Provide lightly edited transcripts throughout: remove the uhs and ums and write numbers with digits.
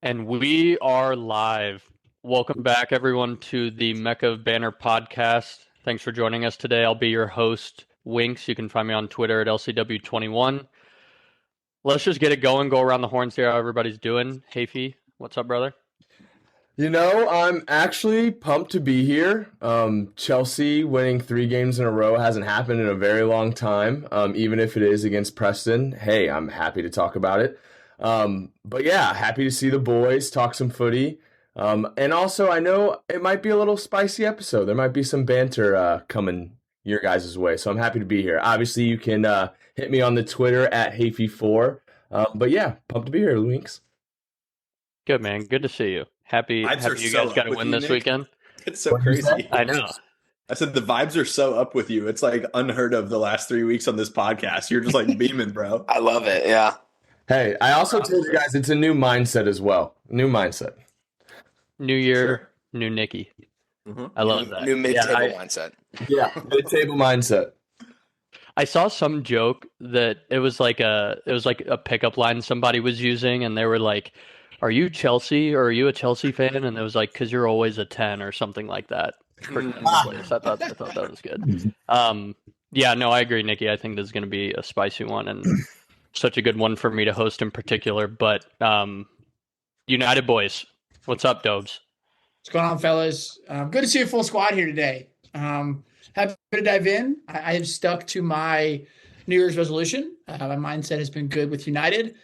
And we are live. Welcome back, everyone, to the Mecca of Banner podcast. Thanks for joining us today. I'll be your host, Winks. You can find me on Twitter at LCW21. Let's just get it going, go around the horn, see how everybody's doing. Hafey, what's up, brother? You know, I'm actually pumped to be here. Chelsea winning 3 games in a row hasn't happened in a very long time, even if it is against Preston. Hey, I'm happy to talk about it. But yeah, happy to see the boys, talk some footy. And also, I know it might be a little spicy episode. There might be some banter coming your guys' way, so I'm happy to be here. Obviously, you can hit me on the Twitter at Hafey4. But yeah, pumped to be here, Winks. Good, man. Good to see you. Happy you guys got to win this weekend. It's so crazy. I know. I said the vibes are so up with you. It's like unheard of the last 3 weeks on this podcast. You're just like beaming, bro. I love it. Yeah. Hey, I also told you guys it's a new mindset as well. New mindset. New year, new Nikki. Mm-hmm. I love that. New mid-table mindset. Yeah, mid-table mindset. I saw some joke that it was like a pickup line somebody was using, and they were like, "Are you Chelsea or are you a Chelsea fan?" And it was like, "Because you're always a 10" or something like that. I thought that was good. Yeah, no, I agree, Nikki. I think this is going to be a spicy one and such a good one for me to host in particular. But United boys, what's up, Dobes? What's going on, fellas? Good to see a full squad here today. Happy to dive in. I have stuck to my New Year's resolution. My mindset has been good with United.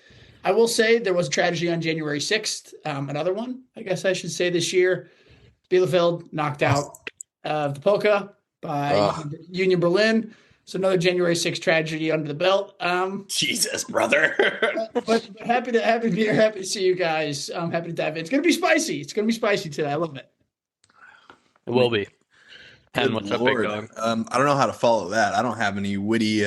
I will say there was a tragedy on January 6th. Another one, I guess I should say, this year. Bielefeld knocked out of the Polka by Union Berlin. So another January 6th tragedy under the belt. Jesus, brother. but happy to be here. Happy to see you guys. I'm happy to dive in. It's going to be spicy. It's going to be spicy today. I love it. It will be. And what's up, big dog? I don't know how to follow that. I don't have any witty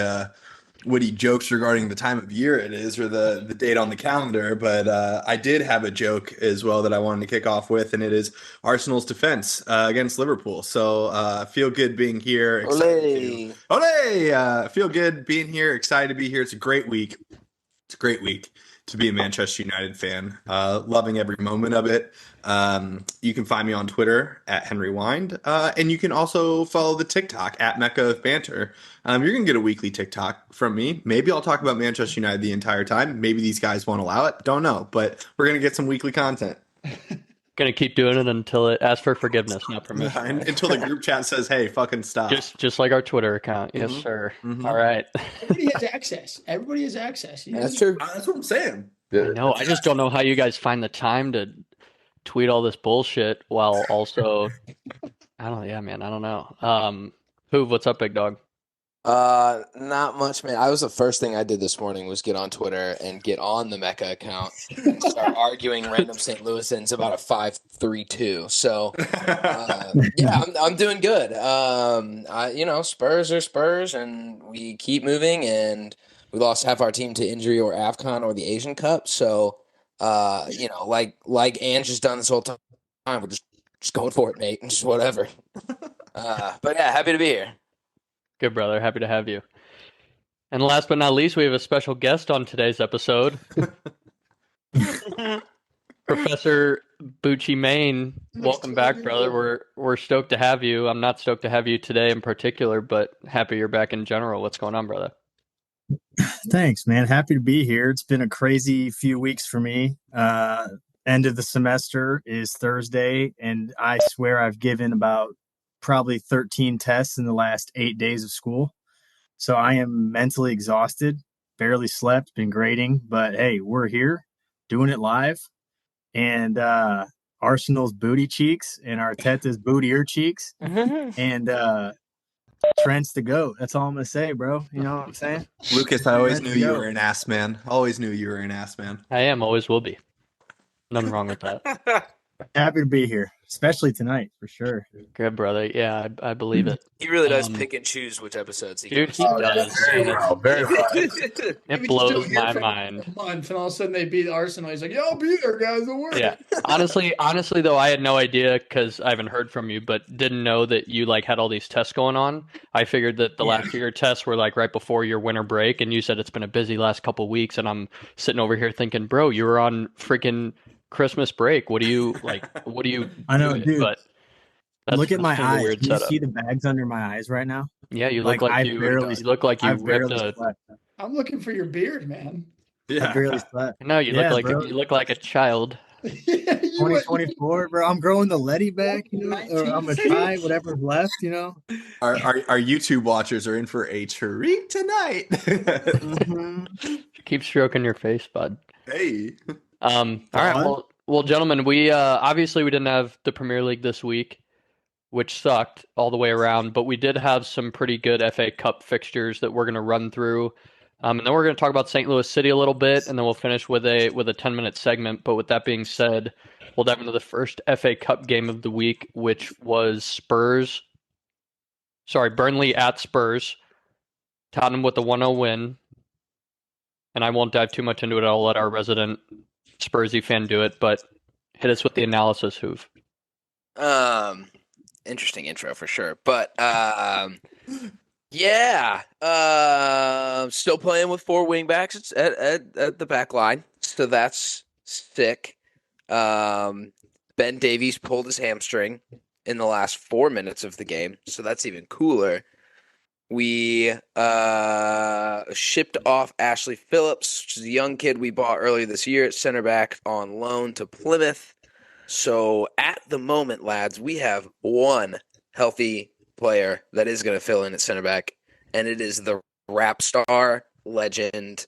jokes regarding the time of year it is or the date on the calendar, but I did have a joke as well that I wanted to kick off with, and it is Arsenal's defense against Liverpool. So feel good being here. Feel good being here. Excited to be here. It's a great week. It's a great week to be a Manchester United fan. Loving every moment of it. You can find me on Twitter at Henry Wind, and you can also follow the TikTok at Mecca of Banter. You're going to get a weekly TikTok from me. Maybe I'll talk about Manchester United the entire time. Maybe these guys won't allow it. Don't know, but we're going to get some weekly content. Going to keep doing it until it asks for forgiveness, not permission. Until the group chat says, hey, fucking stop. Just like our Twitter account. Yes, sir. Mm-hmm. All right. Everybody has access. Everybody has access. That's true. That's what I'm saying. No, I just don't know how you guys find the time to tweet all this bullshit while also I don't know. What's up, big dog? Not much, man. The first thing I did this morning was get on Twitter and get on the Mecca account and start arguing random St. Louisans about a 5-3-2. So, yeah, I'm doing good. Spurs are Spurs, and we keep moving, and we lost half our team to injury or AFCON or the Asian Cup. So, like Ange has done this whole time, we're just going for it, mate, and just whatever. But yeah, happy to be here. Good, brother. Happy to have you. And last but not least, we have a special guest on today's episode. Professor Bucci Main, welcome back, brother. We're stoked to have you. I'm not stoked to have you today in particular, but happy you're back in general. What's going on, brother? Thanks, man. Happy to be here. It's been a crazy few weeks for me. End of the semester is Thursday, and I swear I've given about probably 13 tests in the last 8 days of school. So I am mentally exhausted, barely slept, been grading, but hey, we're here doing it live. And Arsenal's booty cheeks and Arteta's booty ear cheeks. And Trent's the GOAT. That's all I'm going to say, bro. You know what I'm saying? Lucas, I always knew you were an ass man. Always knew you were an ass man. I am, always will be. Nothing wrong with that. Happy to be here, especially tonight, for sure. Good, brother. Yeah, I believe it. He really does pick and choose which episodes he Dude, goes. he does. Very It blows my mind. A month, and all of a sudden they beat Arsenal. He's like, "Yeah, I'll be there, guys. Don't worry." Yeah. Honestly, though, I had no idea because I haven't heard from you, but didn't know that you had all these tests going on. I figured that the last of your tests were right before your winter break, and you said it's been a busy last couple weeks, and I'm sitting over here thinking, bro, you were on freaking Christmas break. What do you like? What do you I know, do it? dude. But that's Look at my kind of a eyes. weird Can you setup. see the bags under my eyes right now? Yeah, you look Like like I you barely, you look like I you ripped barely a. slept. I'm looking for your beard, man. I barely Yeah. slept. No, you look Yeah, like bro. you look like a child. Yeah, you would. 2024, bro. I'm growing the Letty back, or I'm gonna try 1960s. whatever's left. Our YouTube watchers are in for a treat tonight. hmm Keep stroking your face, bud. Hey. All right, What? well, gentlemen, we obviously we didn't have the Premier League this week, which sucked all the way around, but we did have some pretty good FA Cup fixtures that we're going to run through. And then we're going to talk about St. Louis City a little bit, and then we'll finish with a 10-minute segment. But with that being said, we'll dive into the first FA Cup game of the week, which was Burnley at Spurs. Tottenham with a 1-0 win. And I won't dive too much into it. I'll let our resident Spursy fan do it, but hit us with the analysis, Hoove. Interesting intro for sure. But yeah. Still playing with four wingbacks at the back line. So that's sick. Ben Davies pulled his hamstring in the last 4 minutes of the game, so that's even cooler. We shipped off Ashley Phillips, which is a young kid we bought earlier this year at center back on loan to Plymouth. So at the moment, lads, we have one healthy player that is going to fill in at center back, and it is the rap star legend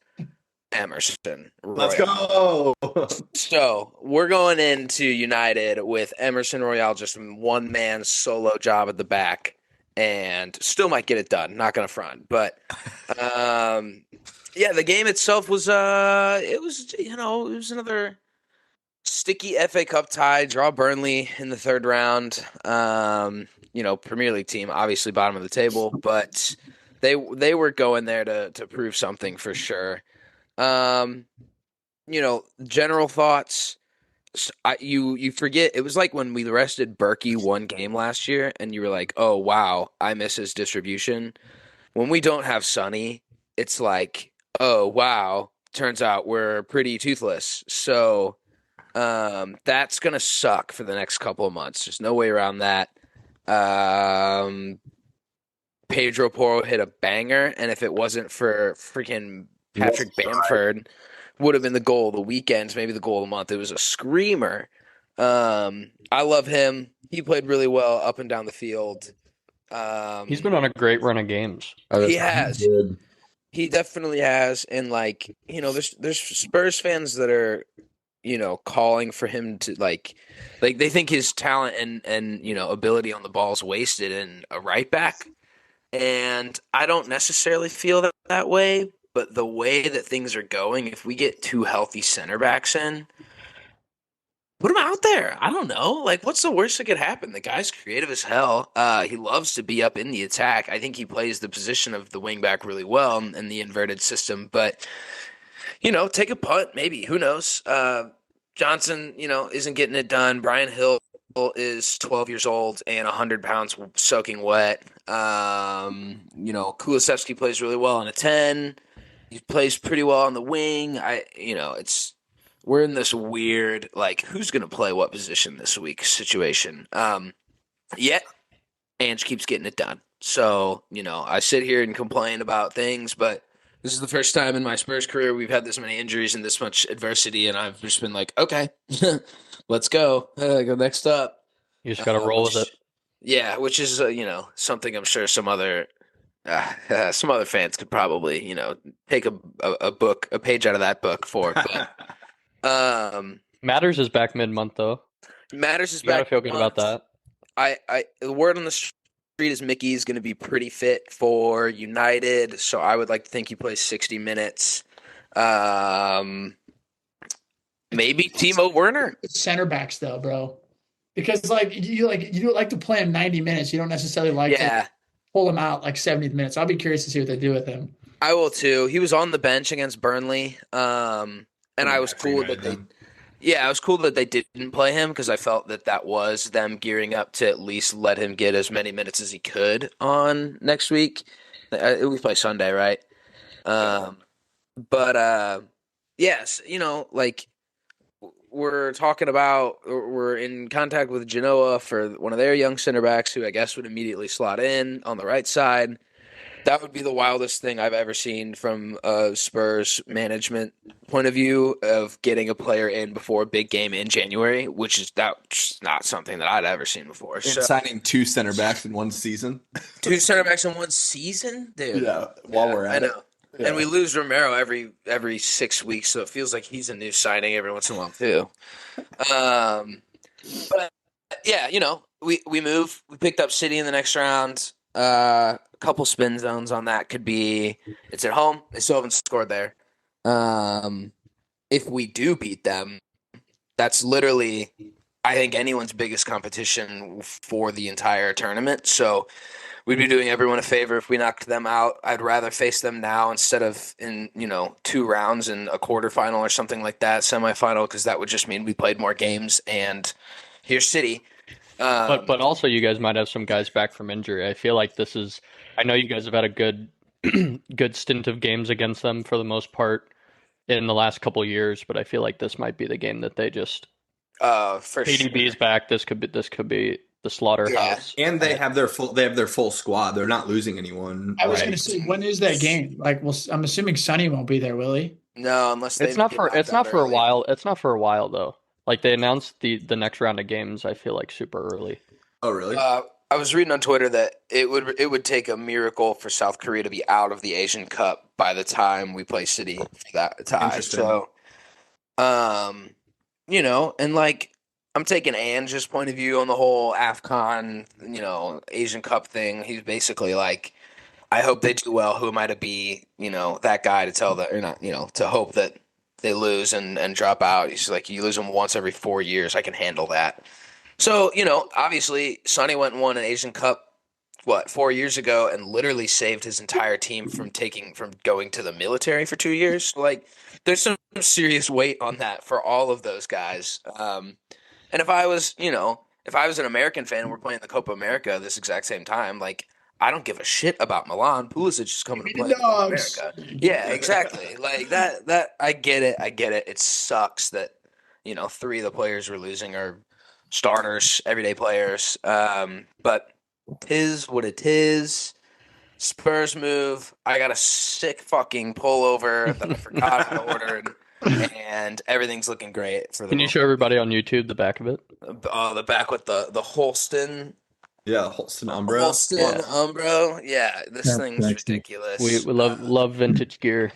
Emerson Let's Royale. go. So we're going into United with Emerson Royale, just one man solo job at the back, and still might get it done. Not going to front, but yeah, the game itself was it was another sticky FA Cup tie. Draw Burnley in the third round. Premier League team, obviously bottom of the table, but they were going there to prove something for sure. General thoughts. You forget it was like when we rested Berkey one game last year, and you were like, "Oh wow, I miss his distribution." When we don't have Sonny, it's like, "Oh wow, turns out we're pretty toothless." So that's gonna suck for the next couple of months. There's no way around that. Pedro Porro hit a banger, and if it wasn't for freaking Patrick Bamford, would have been the goal of the weekend, maybe the goal of the month. It was a screamer. I love him. He played really well up and down the field. He's been on a great run of games. He has. Good. He definitely has. And there's Spurs fans that are, calling for him to like they think his talent and ability on the ball is wasted in a right back. And I don't necessarily feel that way, but the way that things are going, if we get two healthy center backs in, put him out there. I don't know. Like, what's the worst that could happen? The guy's creative as hell. He loves to be up in the attack. I think he plays the position of the wingback really well in the inverted system. But, take a punt, maybe. Who knows? Johnson, isn't getting it done. Brian Hill is 12 years old and 100 pounds soaking wet. Kulusevski plays really well on a 10. He plays pretty well on the wing. We're in this weird, like, who's going to play what position this week situation. Yet, Ange keeps getting it done. So, I sit here and complain about things, but this is the first time in my Spurs career we've had this many injuries and this much adversity, and I've just been like, okay, let's go. Go next up. You just got to roll with it. Yeah, which is, something I'm sure some other fans could probably, take a page out of that book for. But Matters is back mid-month though. Matters is You gotta back. feel good about that. The word on the street is Mickey is going to be pretty fit for United, so I would like to think he plays 60 minutes. Maybe Timo Werner. Center backs though, bro. Because you don't like to play him 90 minutes. You don't necessarily like to pull him out like 70 minutes. I'll be curious to see what they do with him. I will too. He was on the bench against Burnley. And I was cool that I was cool that they didn't play him because I felt that was them gearing up to at least let him get as many minutes as he could on next week. We play Sunday, right? Yes, we're talking about, we're in contact with Genoa for one of their young center backs who I guess would immediately slot in on the right side. That would be the wildest thing I've ever seen from a Spurs management point of view of getting a player in before a big game in January, which is that's not something that I'd ever seen before. And So signing 2 center backs in one season. 2 center backs in one season, dude. Yeah, while we're at I know. it. Yeah. And we lose Romero every 6 weeks, so it feels like he's a new signing every once in a while too. But yeah, we move. We picked up City in the next round. A couple spin zones on that could be it's at home. They still haven't scored there. If we do beat them, that's literally, I think, anyone's biggest competition for the entire tournament. So we'd be doing everyone a favor if we knocked them out. I'd rather face them now instead of in 2 rounds in a quarterfinal or something like that, semifinal, because that would just mean we played more games. And here's City. But also you guys might have some guys back from injury. I feel like I know you guys have had a good good stint of games against them for the most part in the last couple of years, but I feel like this might be the game that they just for KDB's sure. back. This could be the slaughterhouse. And they have their full squad. They're not losing anyone. I was right? going to say, when is that game? Like, well, I'm assuming Sonny won't be there, will he? No, unless they It's not for a early. while. It's not for a while though. Like they announced the next round of games, I feel like super early. Oh, really? I was reading on Twitter that it would take a miracle for South Korea to be out of the Asian Cup by the time we play City for that tie. Interesting. So, and like I'm taking Ange's point of view on the whole AFCON, Asian Cup thing. He's basically like, I hope they do well. Who am I to be, that guy to tell that or not, to hope that they lose and drop out. He's like, you lose them once every 4 years. I can handle that. So, obviously, Sonny went and won an Asian Cup, 4 years ago, and literally saved his entire team from going to the military for 2 years. Like, there's some serious weight on that for all of those guys. And if I was an American fan and we're playing the Copa America this exact same time, like, I don't give a shit about Milan. Pulisic is coming to play in Copa America. Yeah, exactly. Like that. I get it. It sucks that 3 of the players we're losing are starters, everyday players. But tis what it is. Spurs move. I got a sick fucking pullover that I forgot I ordered, and everything's looking great for the. Can you show everybody on YouTube the back of it? The back with the Holston. Yeah, Holston Umbro. Holston Umbro. Yeah, this thing's ridiculous. We love vintage gear.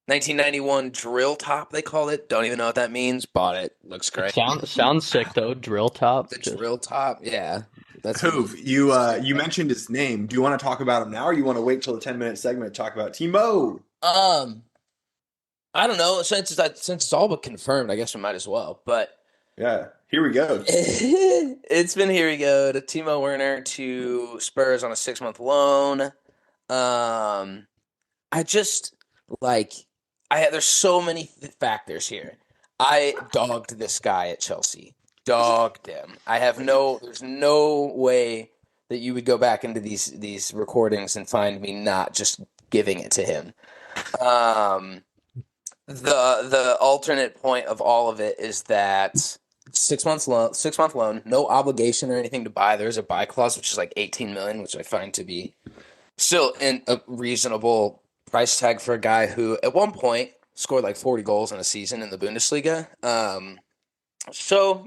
1991 drill top, they call it. Don't even know what that means. Bought it. Looks great. Sounds sick though. Drill top. The drill top. Yeah. That's Hoove, you mentioned his name. Do you want to talk about him now, or you want to wait till the 10-minute segment to talk about Timo? I don't know. Since it's all but confirmed, I guess we might as well. But yeah, here we go. It's been here we go to Timo Werner to Spurs on a 6-month loan. I just there's so many factors here. I dogged this guy at Chelsea. Dogged him. There's no way that you would go back into these recordings and find me not just giving it to him. The alternate point of all of it is that 6 month loan, no obligation or anything to buy. There's a buy clause, which is like 18 million, which I find to be still in a reasonable price tag for a guy who at one point scored like 40 goals in a season in the Bundesliga. So,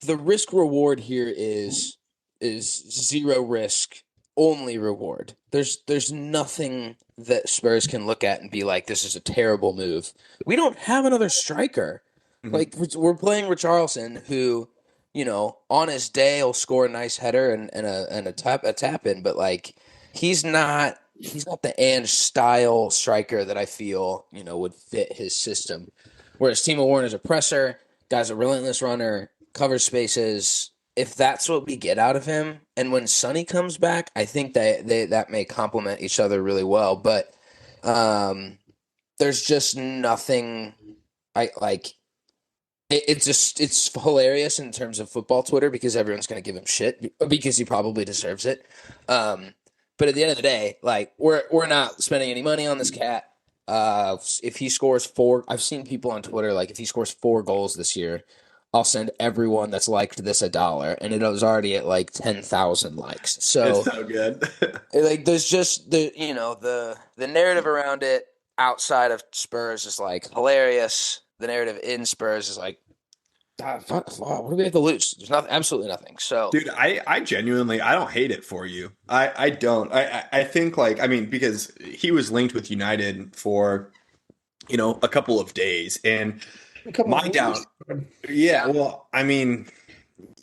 the risk reward here is zero risk, only reward. There's nothing that Spurs can look at and be like, this is a terrible move. We don't have another striker. Mm-hmm. Like, we're playing Richarlison, who, on his day will score a nice header and a tap in, but like he's not the Ange style striker that I feel, would fit his system. Whereas Timo Werner's a presser, guy's a relentless runner, covers spaces. If that's what we get out of him, and when Sonny comes back, I think that may complement each other really well. But there's just nothing I like. It's hilarious in terms of football Twitter because everyone's going to give him shit because he probably deserves it. But at the end of the day, like we're not spending any money on this cat. If he scores 4, I've seen people on Twitter like if he scores 4 goals this year, I'll send everyone that's liked this $1, and it was already at like 10,000 likes. So It's so good. like there's just the the narrative around it outside of Spurs is like hilarious. The narrative in Spurs is like, what do we have to lose? There's nothing, absolutely nothing. So, Dude, I genuinely I don't hate it for you. I don't. I think like I mean because he was linked with United for a couple of days and A couple my of down. weeks. Yeah, well, I mean,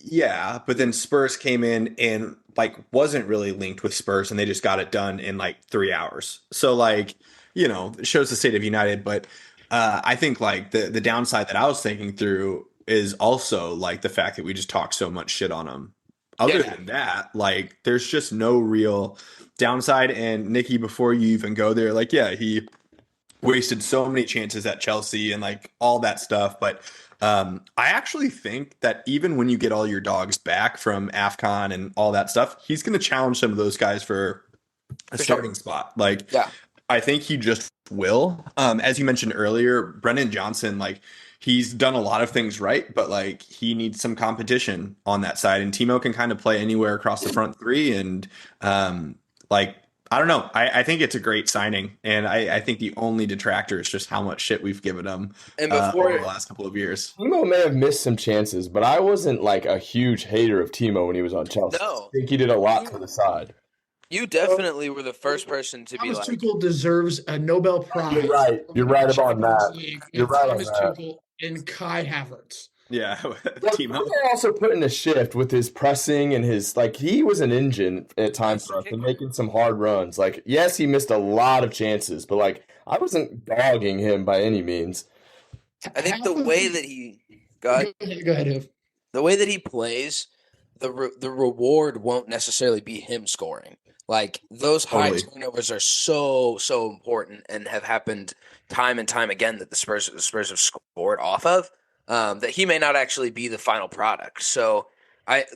yeah, but then Spurs came in and like wasn't really linked with Spurs and they just got it done in like 3 hours. So like, it shows the state of United, but I think like the downside that I was thinking through is also like the fact that we just talk so much shit on him. Other Yeah. than that, like there's just no real downside. And Nikki, before you even go there, like, yeah, he wasted so many chances at Chelsea and like all that stuff. But I actually think that even when you get all your dogs back from AFCON and all that stuff, he's going to challenge some of those guys for a For starting spot. Like, yeah. I think he just will. As you mentioned earlier, Brennan Johnson, like he's done a lot of things right, but like he needs some competition on that side. And Timo can kind of play anywhere across the front three. And like, I don't know. I think it's a great signing. And I think the only detractor is just how much shit we've given him And before over the last couple of years. Timo may have missed some chances, but I wasn't like a huge hater of Timo when he was on Chelsea. No. I think he did a lot for the side. you definitely were the first person to be Thomas like, Tuchel deserves a Nobel Prize. You're right. You're right about that. Champions League You're with right on Thomas that. Tuchel and Kai Havertz. Yeah, But Timo. Tuchel also put in a shift with his pressing and his like he was an engine at times for us and making some hard runs. Like yes, he missed a lot of chances, but like I wasn't dogging him by any means. I think the way that he got Go ahead, Huv. the way that he plays, the reward won't necessarily be him scoring. Like those high Totally. turnovers are so important and have happened time and time again that the Spurs have scored off of. That he may not actually be the final product. So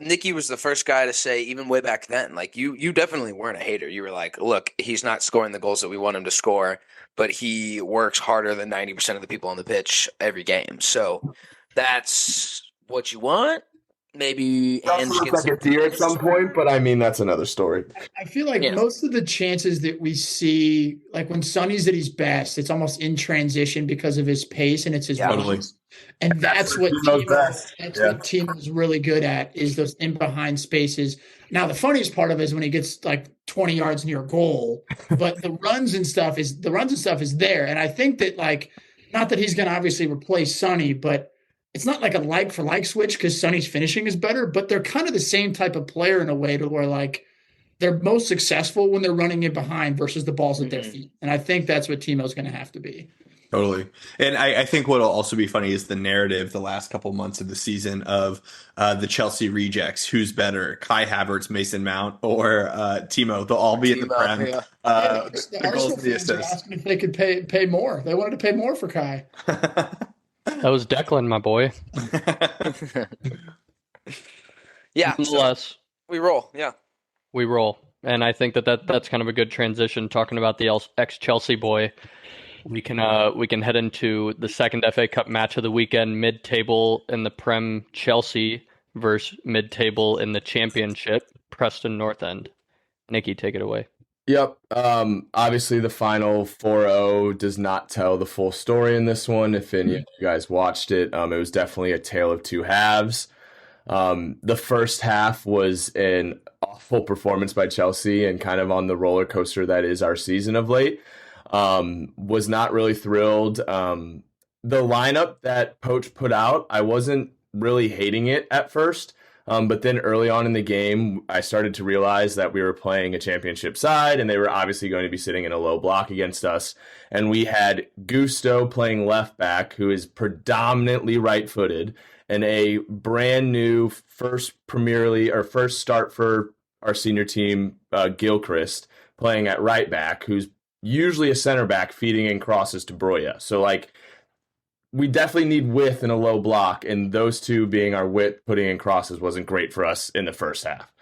Nicky was the first guy to say, even way back then, like you definitely weren't a hater. You were like, look, he's not scoring the goals that we want him to score, but he works harder than 90% of the people on the pitch every game. So that's what you want. Maybe That's Ange looks gets like a deer at some point, but I mean that's another story. I feel like Yeah. most of the chances that we see, like when Sonny's at his best, it's almost in transition because of his pace and it's his Yeah. runs. Totally. And that's what Timo's best. Yeah. Timo's really good at is those in behind spaces. Now the funniest part of it is when he gets like 20 yards near goal, but the runs and stuff is there. And I think that like not that he's gonna obviously replace Sonny, but it's not like a like for like switch because Sonny's finishing is better, but they're kind of the same type of player in a way to where like they're most successful when they're running in behind versus the balls at their feet. And I think that's what Timo's going to have to be. Totally. And I think what'll also be funny is the narrative the last couple months of the season of the Chelsea rejects. Who's better, Kai Havertz, Mason Mount, or Timo? They'll all be in the Timo, Prem. yeah. The The goals Arsenal and the fans are assists. asking if they could pay more. They wanted to pay more for Kai. That was Declan, my boy. Yeah, so Nonetheless, we roll. Yeah. we roll. And I think that's kind of a good transition. Talking about the ex-Chelsea boy, we can head into the second FA Cup match of the weekend, mid-table in the Prem, Chelsea versus mid-table in the Championship, Preston North End. Nikki, take it away. Yep. Obviously, the final 4-0 does not tell the full story in this one. If any of you guys watched it, it was definitely a tale of two halves. The first half was an awful performance by Chelsea and kind of on the roller coaster that is our season of late. Was not really thrilled. The lineup that Poach put out, I wasn't really hating it at first. But then early on in the game, I started to realize that we were playing a championship side and they were obviously going to be sitting in a low block against us. And we had Gusto playing left back, who is predominantly right-footed, and a brand new first start for our senior team, Gilchrist, playing at right back, who's usually a center back feeding in crosses to Broya. So like, we definitely need width in a low block, and those two being our width, putting in crosses wasn't great for us in the first half.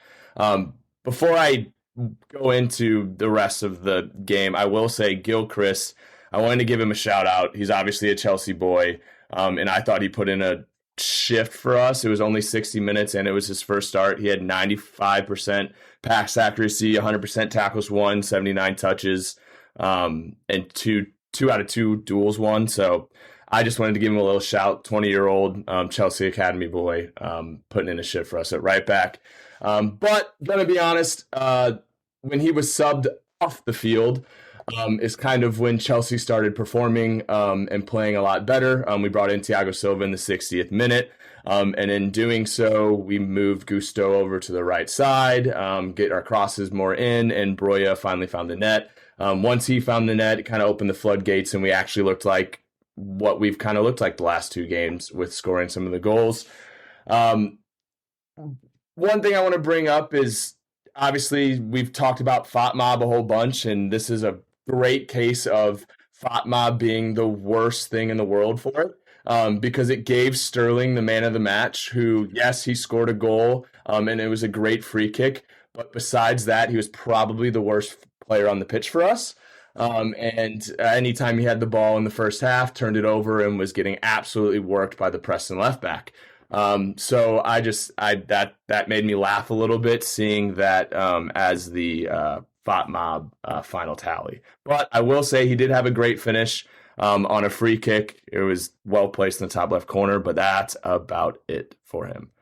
Before I go into the rest of the game, I will say Gilchrist, I wanted to give him a shout out. He's obviously a Chelsea boy, and I thought he put in a shift for us. It was only 60 minutes, and it was his first start. He had 95% pass accuracy, 100% tackles won, 79 touches, and two out of two duels won. So I just wanted to give him a little shout. 20-year-old Chelsea Academy boy, putting in a shift for us at right back. But gonna be honest, when he was subbed off the field, is kind of when Chelsea started performing and playing a lot better. We brought in Thiago Silva in the 60th minute. And in doing so, we moved Gusto over to the right side, get our crosses more in, and Broya finally found the net. Once he found the net, it kind of opened the floodgates, and we actually looked like what we've kind of looked like the last two games with scoring some of the goals. One thing I want to bring up is, obviously, we've talked about FOTMOB a whole bunch, and this is a great case of FOTMOB being the worst thing in the world for it. Because it gave Sterling the man of the match, who, yes, he scored a goal, and it was a great free kick. But besides that, he was probably the worst player on the pitch for us. And anytime he had the ball in the first half, turned it over and was getting absolutely worked by the Preston left back. So that made me laugh a little bit, seeing that as the FOTMOB final tally. But I will say he did have a great finish. On a free kick. It was well placed in the top left corner, but that's about it for him.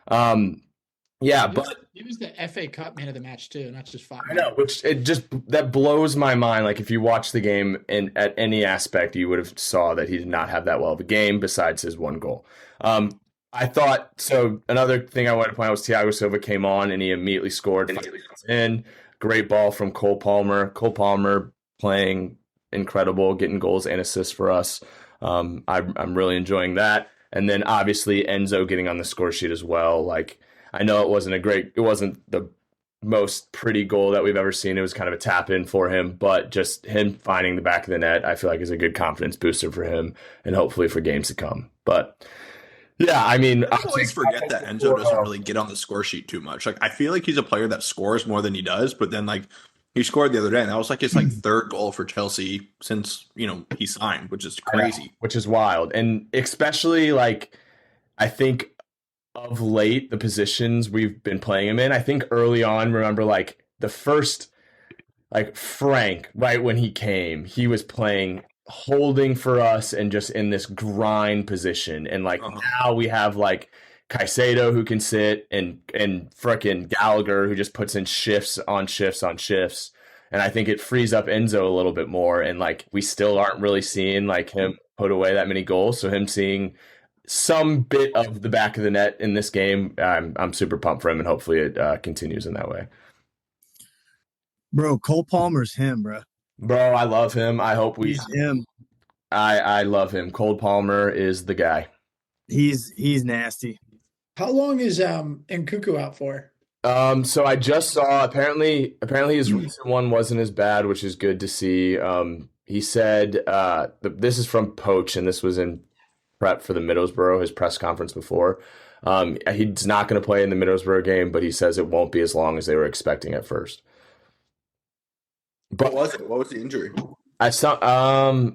But he was the FA Cup man of the match too, not just FOTMOB. I know, which that blows my mind. Like, if you watch the game and at any aspect, you would have saw that he did not have that well of a game besides his one goal. I thought so. Another thing I wanted to point out was Thiago Silva came on and he immediately scored. Great ball from Cole Palmer. Cole Palmer playing incredible, getting goals and assists for us. I'm really enjoying that. And then obviously Enzo getting on the score sheet as well. Like, I know it wasn't the most pretty goal that we've ever seen. It was kind of a tap in for him, but just him finding the back of the net, I feel like is a good confidence booster for him and hopefully for games to come. But yeah, I mean, I always forget that Enzo doesn't really get on the score sheet too much. Like, I feel like he's a player that scores more than he does, but then like he scored the other day, and that was like his third goal for Chelsea since he signed, which is crazy, which is wild. And especially, like, I think of late, the positions we've been playing him in. I think early on, remember, like the first, like Frank, right when he came, he was playing holding for us and just in this grind position. And like now we have like Caicedo who can sit and frickin' Gallagher who just puts in shifts on shifts on shifts. And I think it frees up Enzo a little bit more. And like we still aren't really seeing like him put away that many goals. So him seeing some bit of the back of the net in this game, I'm super pumped for him, and hopefully it continues in that way. Bro, Cole Palmer's him, bro. Bro, I love him. I hope He's him. I love him. Cole Palmer is the guy. He's nasty. How long is Nkunku out for? So I just saw apparently his recent one wasn't as bad, which is good to see. He said this is from Poach, and this was in prep for the Middlesbrough, his press conference before. He's not going to play in the Middlesbrough game, but he says it won't be as long as they were expecting at first. But what was the injury? I saw.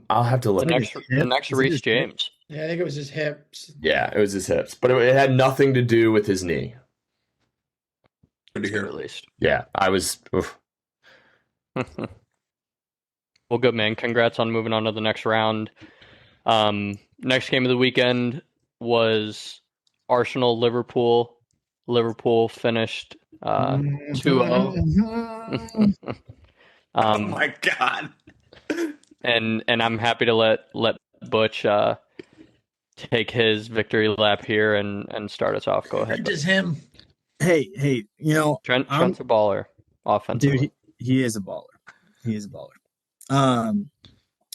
I'll have to look. The next Reece James. Yeah, I think it was his hips. Yeah, it was his hips, but it had nothing to do with his knee. Good to hear. At least. Yeah, I was. Oof. Well, good, man. Congrats on moving on to the next round. Next game of the weekend was Arsenal-Liverpool. Liverpool finished 2-0. Oh my god! And I'm happy to let Butch take his victory lap here and start us off. Go ahead. Just him. Hey, Trent's a baller offensively. Dude, he is a baller. He is a baller. I'm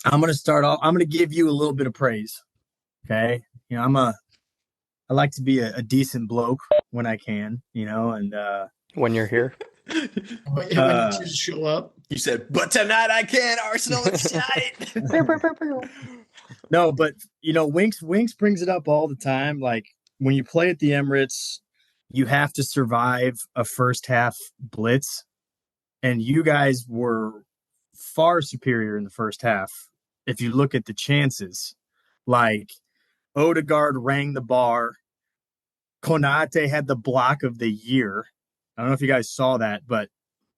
gonna start off. I'm gonna give you a little bit of praise. Okay, I like to be a decent bloke when I can, and when you're here. When you just show up. You said, but tonight I can't. Arsenal is tight. No, but Winks brings it up all the time. Like when you play at the Emirates, you have to survive a first half blitz, and you guys were far superior in the first half. if you look at the chances, like Odegaard rang the bar. Konate had the block of the year. I don't know if you guys saw that, but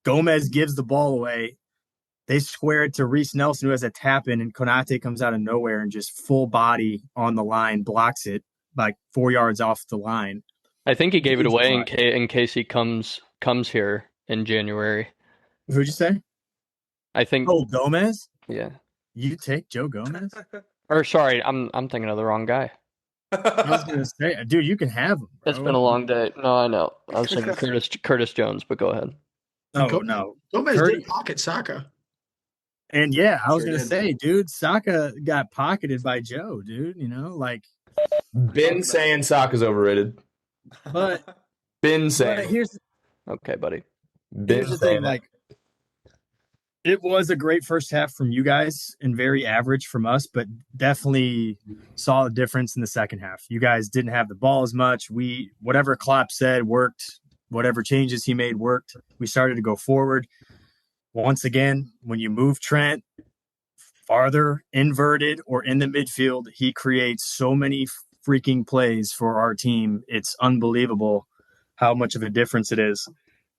Gomez gives the ball away. They square it to Reece Nelson, who has a tap in, and Konate comes out of nowhere and just full body on the line, blocks it like 4 yards off the line. I think he gave it away in case he comes here in January. Who'd you say? I think. Oh, Gomez? Yeah. You take Joe Gomez? Or sorry, I'm thinking of the wrong guy. I was gonna say, dude, you can have him. Bro. It's been a long day. No, I know. I was thinking Curtis Jones, but go ahead. No. Gomez did pocket Saka. And yeah, I was gonna say, dude, Saka got pocketed by Joe, dude. You know, like been saying Saka's overrated. But been saying. Okay, buddy. Here's the thing, like it was a great first half from you guys and very average from us, but definitely saw a difference in the second half. You guys didn't have the ball as much. Whatever Klopp said worked. Whatever changes he made worked. We started to go forward. Once again, when you move Trent farther inverted or in the midfield, he creates so many freaking plays for our team. It's unbelievable how much of a difference it is.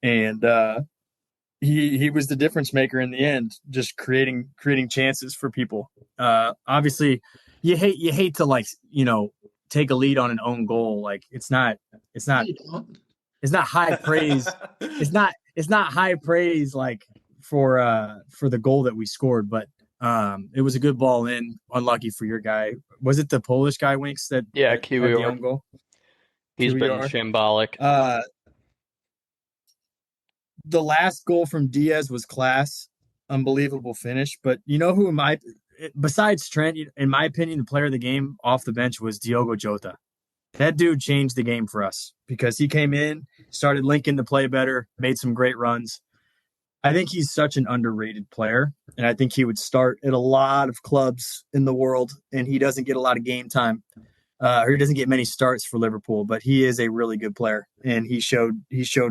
And he was the difference maker in the end, just creating chances for people. Obviously, you hate to take a lead on an own goal. Like it's not high praise. It's not high praise like for the goal that we scored, but it was a good ball in. Unlucky for your guy. Was it the Polish guy, Winks? Kiwi had the own goal. He's been shambolic. The last goal from Diaz was class, unbelievable finish. But you know who besides Trent, in my opinion, the player of the game off the bench was Diogo Jota. That dude changed the game for us because he came in, started linking the play better, made some great runs. I think he's such an underrated player, and I think he would start at a lot of clubs in the world, and he doesn't get a lot of game time. Or he doesn't get many starts for Liverpool, but he is a really good player, and he showed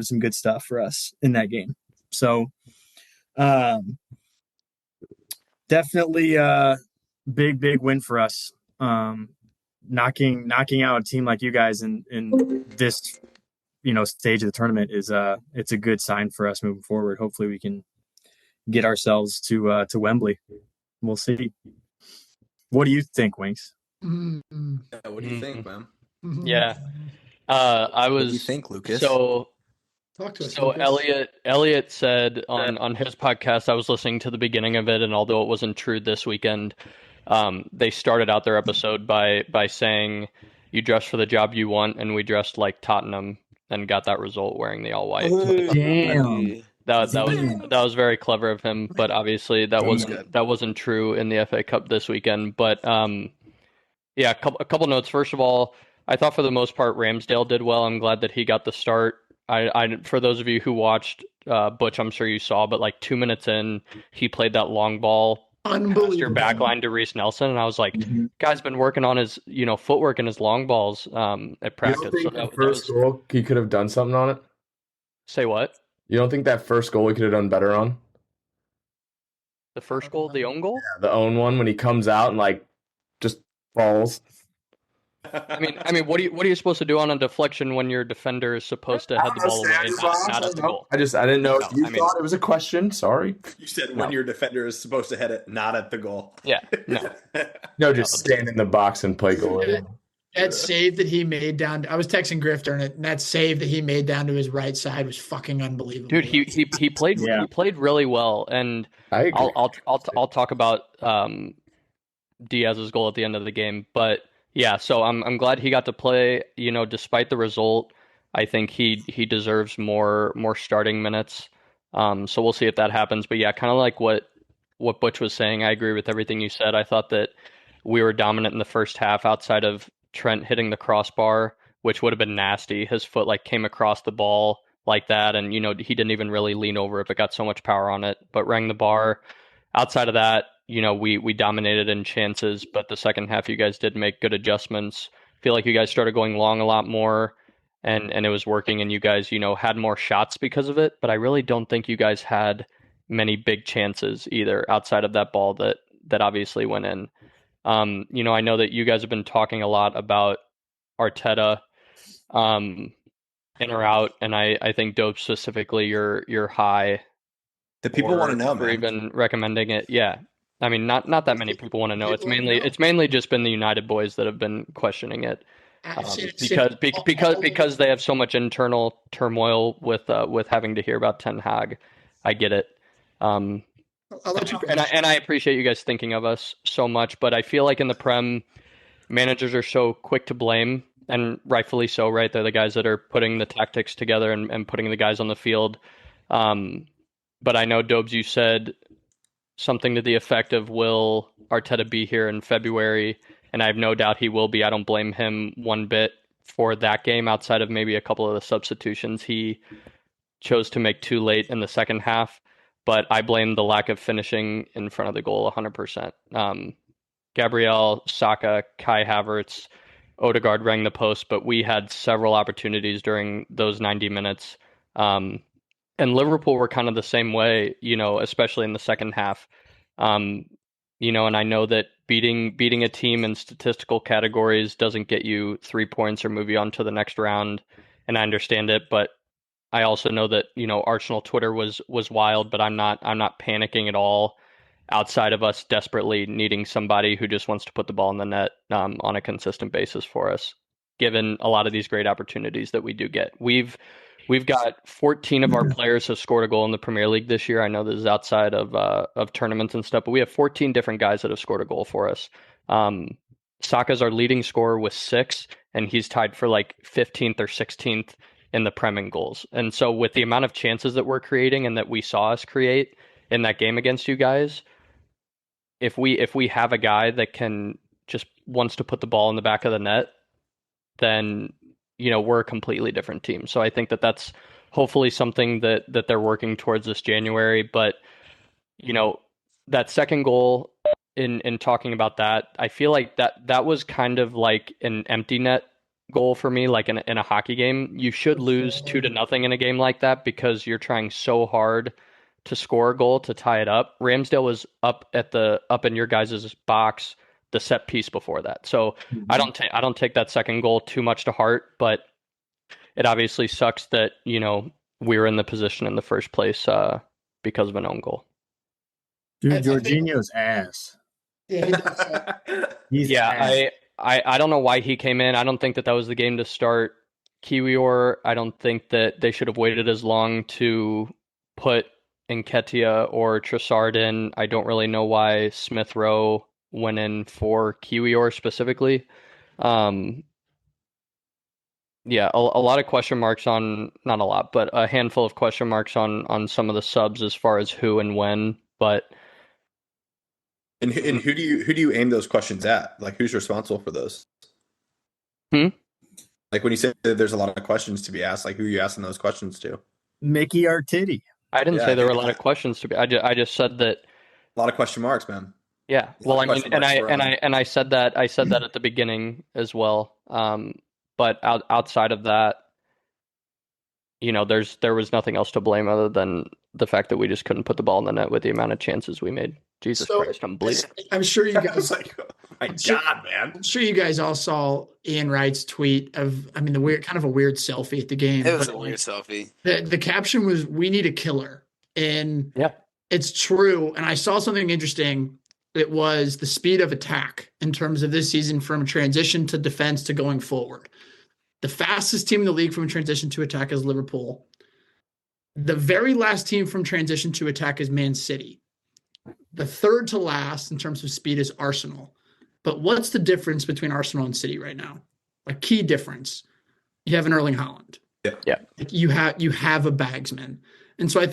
some good stuff for us in that game. So, definitely a big win for us. Knocking out a team like you guys in this stage of the tournament is it's a good sign for us moving forward. Hopefully, we can get ourselves to Wembley. We'll see. What do you think, Winks? Yeah, what do you think, man? Yeah, I was. What do you think, Lucas? So, talk to us. So Lucas. Elliot said on his podcast, I was listening to the beginning of it, and although it wasn't true this weekend, they started out their episode by saying, "You dress for the job you want," and we dressed like Tottenham and got that result wearing the all white. Damn. That was very clever of him, but obviously that wasn't true in the FA Cup this weekend. But yeah, a couple notes. First of all, I thought for the most part Ramsdale did well. I'm glad that he got the start. I for those of you who watched Butch, I'm sure you saw, but like 2 minutes in, he played that long ball past your back line to Reece Nelson, and I was like, guy's been working on his footwork and his long balls at practice. You don't think that first goal he could have done something on it? Say what? You don't think that first goal he could have done better on? The first goal, the own goal? Yeah, the own one when he comes out and just falls. I mean, what are you supposed to do on a deflection when your defender is supposed to head the ball away and not at the goal? I didn't know if you thought it was a question. Sorry. You said when your defender is supposed to head it, not at the goal. Yeah, no. No, just stand in the box and play goal. That save that he made down, I was texting Griff during it, and that save that he made down to his right side was fucking unbelievable. Dude, he played he played really well, and I'll talk about Diaz's goal at the end of the game, but yeah, so I'm glad he got to play. Despite the result, I think he deserves more starting minutes. So we'll see if that happens. But yeah, kind of like what Butch was saying, I agree with everything you said. I thought that we were dominant in the first half outside of Trent hitting the crossbar, which would have been nasty. His foot came across the ball like that, and he didn't even really lean over it, but got so much power on it, but rang the bar. Outside of that, we dominated in chances, but the second half you guys did make good adjustments. Feel like you guys started going long a lot more, and it was working, and you guys had more shots because of it, but I really don't think you guys had many big chances either outside of that ball that that obviously went in. I know that you guys have been talking a lot about Arteta, in or out, and I think Dope specifically, you're high The people want to know, for man. even recommending it. Yeah. I mean, not that many people want to know. It's mainly just been the United boys that have been questioning it, because they have so much internal turmoil with having to hear about Ten Hag. I get it. I'll let you and I appreciate you guys thinking of us so much, but I feel like in the Prem, managers are so quick to blame, and rightfully so, right? They're the guys that are putting the tactics together and putting the guys on the field. But I know, Dobes, you said something to the effect of, will Arteta be here in February? And I have no doubt he will be. I don't blame him one bit for that game, outside of maybe a couple of the substitutions he chose to make too late in the second half. But I blame the lack of finishing in front of the goal 100%. Gabriel, Saka, Kai Havertz, Odegaard rang the post, but we had several opportunities during those 90 minutes. And Liverpool were kind of the same way, especially in the second half. And I know that beating a team in statistical categories doesn't get you 3 points or move you on to the next round, and I understand it, but I also know that Arsenal Twitter was wild, but I'm not panicking at all, outside of us desperately needing somebody who just wants to put the ball in the net on a consistent basis for us, given a lot of these great opportunities that we do get. We've got 14 of our players have scored a goal in the Premier League this year. I know this is outside of tournaments and stuff, but we have 14 different guys that have scored a goal for us. Saka's our leading scorer with 6, and he's tied for like 15th or 16th in the Prem in goals. And so with the amount of chances that we're creating and that we saw us create in that game against you guys, if we have a guy that can just wants to put the ball in the back of the net, then we're a completely different team. So I think that that's hopefully something that they're working towards this January. But that second goal, in talking about that, I feel like that was kind of like an empty net goal for me, like in a hockey game. You should lose 2-0 in a game like that, because you're trying so hard to score a goal to tie it up. Ramsdale was up in your guys' box the set piece before that. So I don't take that second goal too much to heart, but it obviously sucks that, we were in the position in the first place because of an own goal. Dude, Jorginho's ass. Yeah, I don't know why he came in. I don't think that was the game to start Kiwior. I don't think that they should have waited as long to put Nketiah or Trossard in. I don't really know why Smith Rowe went in for Kiwior specifically. Yeah, a lot of question marks on, not a lot, but a handful of question marks on some of the subs as far as who and when. But and who do you aim those questions at? Like, who's responsible for those? Like, when you say that there's a lot of questions to be asked, like, who are you asking those questions to? Mickey Arteta. I didn't say there were a lot of questions to be. I just said that a lot of question marks, man. Yeah. Well, I mean, and I said that at the beginning as well. But outside of that, there was nothing else to blame other than the fact that we just couldn't put the ball in the net with the amount of chances we made. Jesus Christ, I'm bleeding. I'm sure you guys. Like, oh my God, man. I'm sure you guys all saw Ian Wright's tweet of, the weird, kind of a weird selfie at the game. It was a weird selfie. The caption was, "We need a killer," and yeah, it's true. And I saw something interesting. It was the speed of attack in terms of this season, from transition to defense to going forward. The fastest team in the league from transition to attack is Liverpool. The very last team from transition to attack is Man City. The third to last in terms of speed is Arsenal. But what's the difference between Arsenal and City right now? A key difference. You have an Erling Haaland. Yeah. You have a Bagsman. And so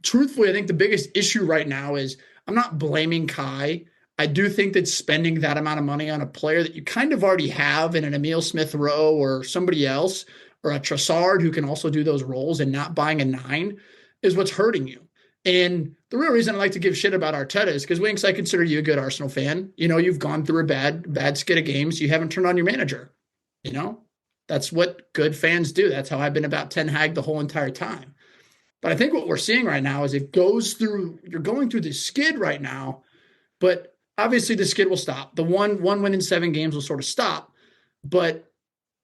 truthfully, I think the biggest issue right now is, I'm not blaming Kai. I do think that spending that amount of money on a player that you kind of already have in an Emile Smith Rowe or somebody else, or a Trossard who can also do those roles, and not buying a 9 is what's hurting you. And the real reason I like to give shit about Arteta is because, Winks, I consider you a good Arsenal fan. You've gone through a bad skid of games. You haven't turned on your manager. That's what good fans do. That's how I've been about Ten Hag the whole entire time. But I think what we're seeing right now is you're going through this skid right now, but obviously the skid will stop. The one win in 7 games will sort of stop. But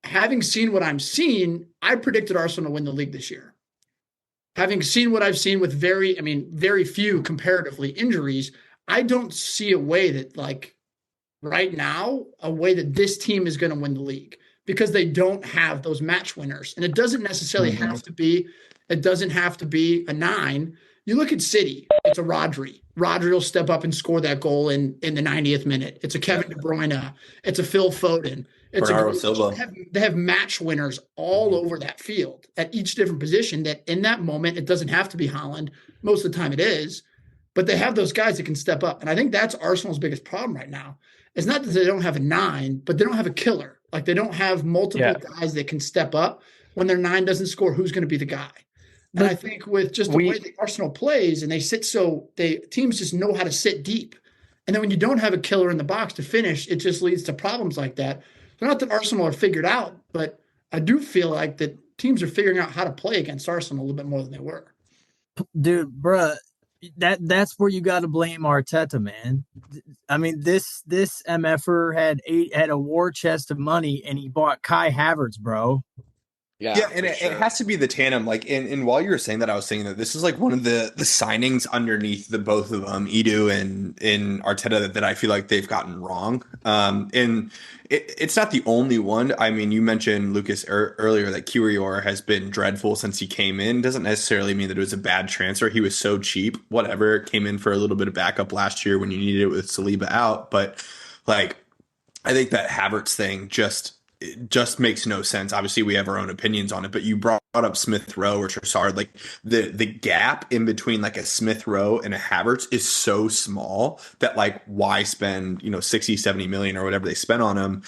having seen what I'm seeing, I predicted Arsenal to win the league this year. Having seen what I've seen with very few comparatively injuries, I don't see a way that, like, right now, a way that this team is going to win the league, because they don't have those match winners. And it doesn't necessarily have to be a 9. You look at City, it's a Rodri. Rodri will step up and score that goal in the 90th minute. It's a Kevin De Bruyne. It's a Phil Foden. It's Bernardo Silva. They have match winners all over that field at each different position, that in that moment, it doesn't have to be Haaland. Most of the time it is. But they have those guys that can step up. And I think that's Arsenal's biggest problem right now. It's not that they don't have a 9, but they don't have a killer. Like, they don't have multiple guys that can step up. When their 9 doesn't score, who's going to be the guy? And I think with just the way that Arsenal plays, and teams just know how to sit deep. And then when you don't have a killer in the box to finish, it just leads to problems like that. So not that Arsenal are figured out, but I do feel like that teams are figuring out how to play against Arsenal a little bit more than they were. Dude, bruh, that's where you got to blame Arteta, man. I mean, this MFer had a war chest of money, and he bought Kai Havertz, bro. Yeah, and it has to be the tandem. Like, and while you were saying that, I was saying that this is like one of the signings underneath the both of them, Edu and Arteta, that I feel like they've gotten wrong. And it's not the only one. I mean, you mentioned, Lucas, earlier, that Kiwior has been dreadful since he came in. Doesn't necessarily mean that it was a bad transfer. He was so cheap. Whatever, came in for a little bit of backup last year when you needed it with Saliba out. But, like, I think that Havertz thing it just makes no sense. Obviously, we have our own opinions on it, but you brought up Smith Rowe or Trossard. Like, the gap in between, like, a Smith Rowe and a Havertz is so small that, like, why spend 60, 70 million or whatever they spent on him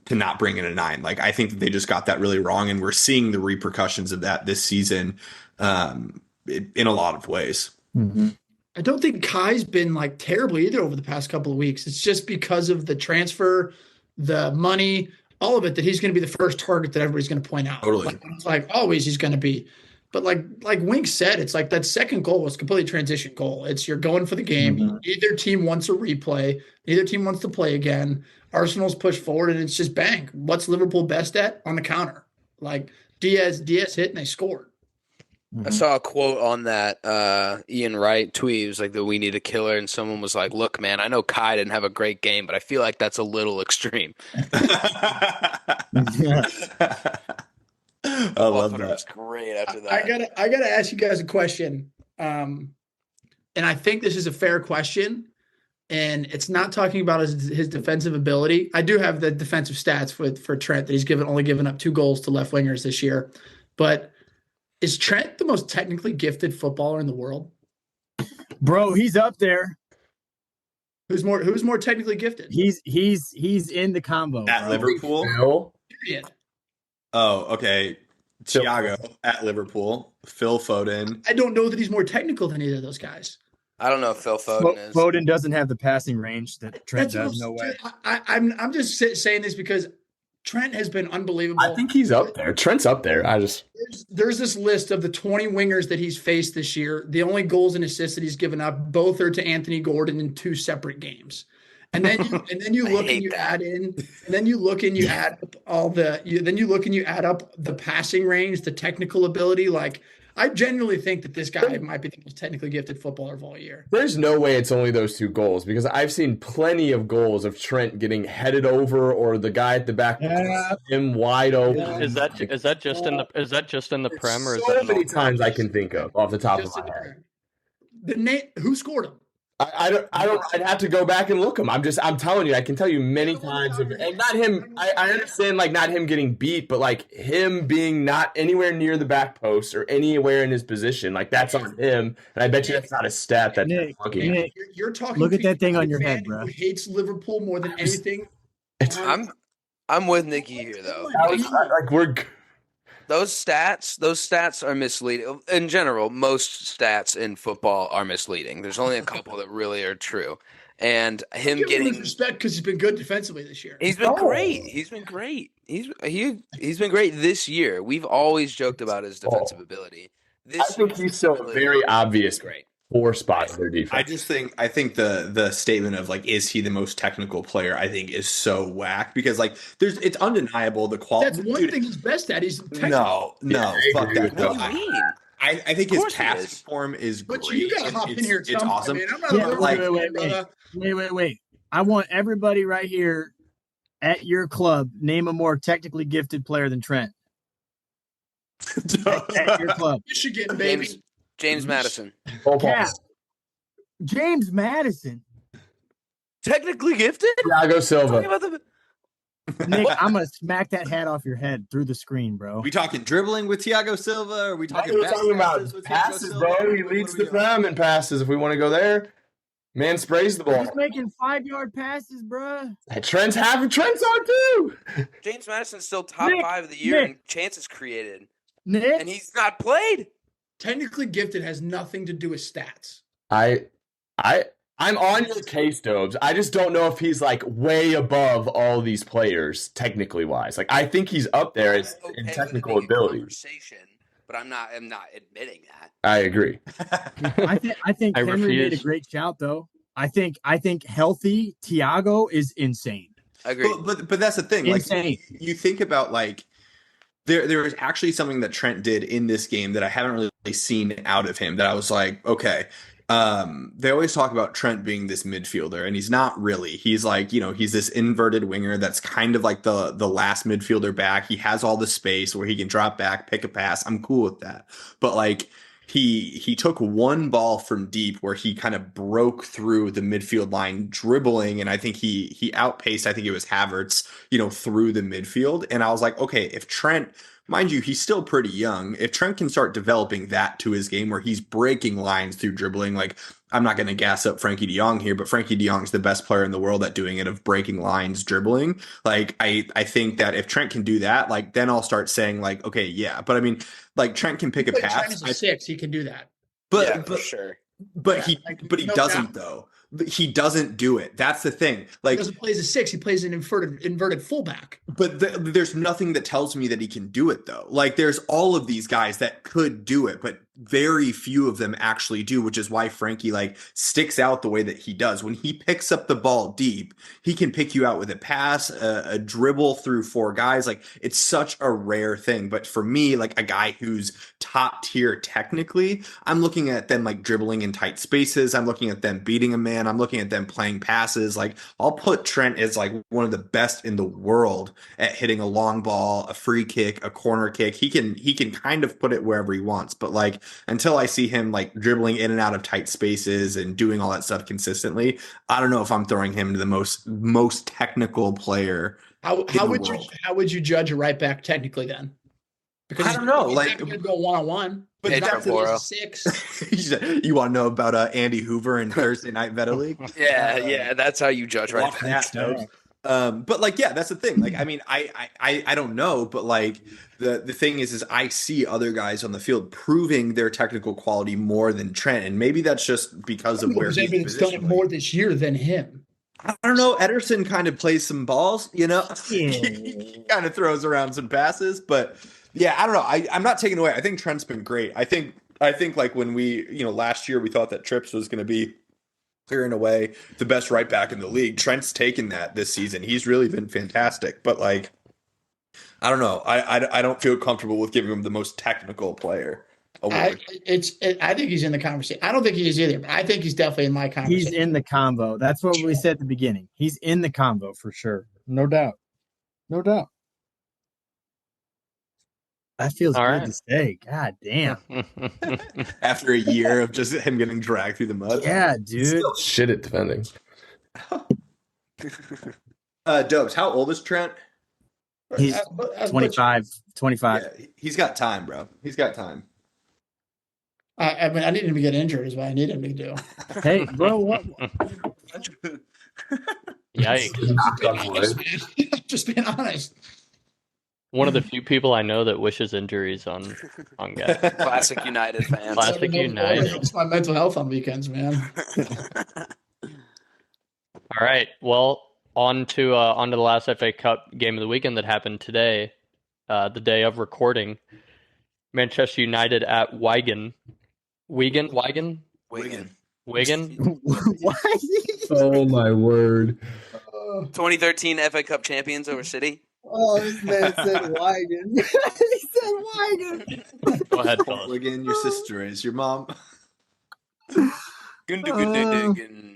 to not bring in a 9? Like, I think that they just got that really wrong, and we're seeing the repercussions of that this season in a lot of ways. Mm-hmm. I don't think Kai's been, like, terrible either over the past couple of weeks. It's just because of the transfer, the money, all of it, that he's going to be the first target that everybody's going to point out. Totally. Like, it's like always he's going to be. But like Wink said, it's like that second goal was a completely transition goal. It's you're going for the game. Mm-hmm. Neither team wants a replay. Neither team wants to play again. Arsenal's pushed forward, and it's just bang. What's Liverpool best at? On the counter. Like, Diaz hit and they scored. I saw a quote on that Ian Wright tweet. It was like, that we need a killer, and someone was like, "Look, man, I know Kai didn't have a great game, but I feel like that's a little extreme." I love that. That's great after that. I gotta ask you guys a question, and I think this is a fair question, and it's not talking about his defensive ability. I do have the defensive stats for Trent, that he's only given up 2 goals to left wingers this year, but is Trent the most technically gifted footballer in the world? Bro, he's up there. Who's more technically gifted? He's in the combo At bro. Liverpool. Phil? Period. Oh, okay. Thiago at Liverpool. Phil Foden. I don't know that he's more technical than either of those guys. I don't know if Phil Foden is. Foden doesn't have the passing range that Trent That's does. No way. I'm just saying this because Trent has been unbelievable. I think he's up there. Trent's up there. There's this list of the 20 wingers that he's faced this year. The only goals and assists that he's given up, both are to Anthony Gordon in 2 separate games. And then you look and you add up the passing range, the technical ability. Like, I genuinely think that this guy might be the most technically gifted footballer of all year. There's no way it's only those 2 goals, because I've seen plenty of goals of Trent getting headed over, or the guy at the back him wide open. Yeah. Is that just in the Prem, or is so that many times I can think of off the top of my head? Who scored him? I don't. I'd have to go back and look him. I'm telling you, I can tell you many times and not him. I understand, like, not him getting beat, but like him being not anywhere near the back post or anywhere in his position. Like, that's on him, and I bet you that's not a stat that's looking. Nick, you're talking. Look at that thing on your head, bro. Who hates Liverpool more than anything? I'm with Nikki here, though. Like, we're. Those stats are misleading. In general, most stats in football are misleading. There's only a couple that really are true. And him getting respect because he's been good defensively this year. He's been great. He's been great. He's been great this year. We've always joked about his defensive ability. I think he's so very obvious. Great. poor spot in their defense. I think the statement of like, is he the most technical player? I think is so whack because like it's undeniable the quality. That's one thing he's best at. He's technical. No, I fuck agree that. with No, that. What do you mean? I think Of his course he passing is. form is But great. you gotta hop in here at It's some awesome. point, man. I'm not Yeah, a Liverpool wait, fan, brother. wait. I want everybody right here at your club, name a more technically gifted player than Trent. At your club. Michigan, baby. James Madison. Cap. James Madison. Technically gifted? Thiago Silva. Talking about the Nick, I'm going to smack that hat off your head through the screen, bro. We talking dribbling with Thiago Silva? Or are we talking? We're talking about with Thiago passes, Silva? bro. He leads the Prem in passes. If we want to go there, man sprays the ball. He's making 5-yard passes, bro. Trent's on too. James Madison's still top Nick, 5 of the year Nick. in chances created, Nick, and he's not played. Technically gifted has nothing to do with stats. I'm on your case, Dobes. I just don't know if he's like way above all these players technically wise. Like I think he's up there in Okay, technical with it being a ability. conversation, but I'm not admitting that. I agree. I think I Henry made a refuse. great shout, though. I think healthy Thiago is insane. Agreed. But that's the thing. Like Insane. you think about like there was actually something that Trent did in this game that I haven't really seen out of him that I was like, okay. They always talk about Trent being this midfielder, and he's not really. He's like, he's this inverted winger that's kind of like the last midfielder back. He has all the space where he can drop back, pick a pass. I'm cool with that. But like he took one ball from deep where he kind of broke through the midfield line dribbling, and I think he outpaced, I think it was Havertz, through the midfield. And I was like, okay, if Trent, mind you, he's still pretty young. If Trent can start developing that to his game where he's breaking lines through dribbling, like I'm not going to gas up Frankie de Jong here, but Frankie de Jong's the best player in the world at doing it, of breaking lines, dribbling. Like I think that if Trent can do that, like then I'll start saying like, okay, yeah. But I mean, like Trent can pick a But pass. Trent is a 6. He can do that. But yeah, but for sure. but Yeah, he like, but he no doesn't doubt. though. He doesn't do it. That's the thing. He Like, doesn't play as a 6. He plays an inverted fullback. but there's nothing that tells me that he can do it though. Like, there's all of these guys that could do it, but very few of them actually do, which is why Frankie like sticks out the way that he does. When he picks up the ball deep, he can pick you out with a pass, a dribble through 4 guys. Like, it's such a rare thing. But for me, like a guy who's top tier technically, I'm looking at them like dribbling in tight spaces. I'm looking at them beating a man. I'm looking at them playing passes. Like, I'll put Trent as like one of the best in the world at hitting a long ball, a free kick, a corner kick. He can kind of put it wherever he wants. But like, until I see him like dribbling in and out of tight spaces and doing all that stuff consistently, I don't know if I'm throwing him to the most technical player. How the would you judge a right back technically then? Because I don't know, he's like- not gonna go 1-on-1. But Pedro that's Porro. He's a 6. you want to know about Andy Hoover and Thursday Night Veta League? Yeah, that's how you judge right Watch now. that, Stokes. But like, yeah, that's the thing. Like, I mean, I don't know, but like the thing is I see other guys on the field proving their technical quality more than Trent, and maybe that's just because of where he's Evans done it positionally. more this year than him. I don't know. Ederson kind of plays some balls, Yeah. he kind of throws around some passes, but yeah, I don't know. I'm not taking away. I think Trent's been great. I think like when we, last year we thought that Trips was going to be clearing away the best right back in the league. Trent's taken that this season. He's really been fantastic, but like, I don't know. I don't feel comfortable with giving him the most technical player award. I think he's in the conversation. I don't think he is either, but I think he's definitely in my conversation. He's in the convo. That's what we said at the beginning. He's in the convo for sure. No doubt. No doubt. That feels All good right. to say. God damn. After a year of just him getting dragged through the mud. Yeah, dude. Still shit at defending. Dobes, how old is Trent? He's As 25. Yeah, he's got time, bro. He's got time. I mean, I need him to get injured is what I need him to do. Hey, bro, what? Yikes. Just being honest. One of the few people I know that wishes injuries on guys. Classic United fans. Classic United. It's my mental health on weekends, man. All right. Well, on to the last FA Cup game of the weekend that happened today, the day of recording. Manchester United at Wigan. Wigan. Wigan? What? Oh my word. 2013 FA Cup champions over City. Oh, this man said Wigan. He said Wigan. Go ahead, fellas. Again, your sister is your mom. Gundogan.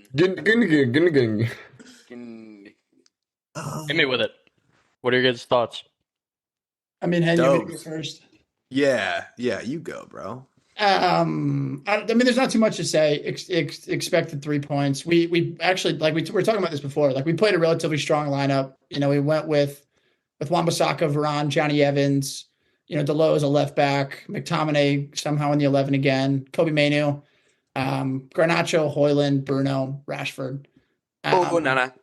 Hit me with it. What are your guys' thoughts? I mean, Hen, you want me to go Dose. first? Yeah, you go, bro. I mean, there's not too much to say. Expected 3 points. We actually, like, we were talking about this before. Like, we played a relatively strong lineup. We went with Wan-Bissaka, Varane, Jonny Evans. Delo is a left back. McTominay somehow in the 11 again. Kobe Mainoo, Garnacho, Hoyland, Bruno, Rashford. Nana.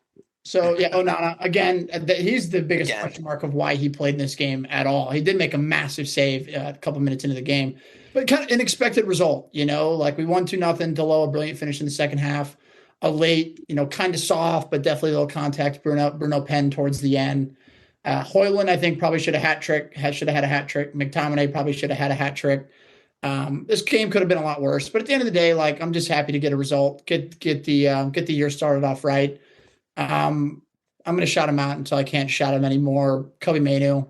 So yeah, Onana again. He's the biggest question mark of why he played in this game at all. He did make a massive save a couple minutes into the game, but kind of unexpected result. Like we won 2-0. Delo, a brilliant finish in the second half. A late, kind of soft, but definitely a little contact. Bruno Penn towards the end. Hoyland, I think, probably should have should have had a hat trick. McTominay probably should have had a hat trick. This game could have been a lot worse, but at the end of the day, like, I'm just happy to get a result, get the year started off right. I'm going to shout him out until I can't shout him anymore. Kobe Mainoo.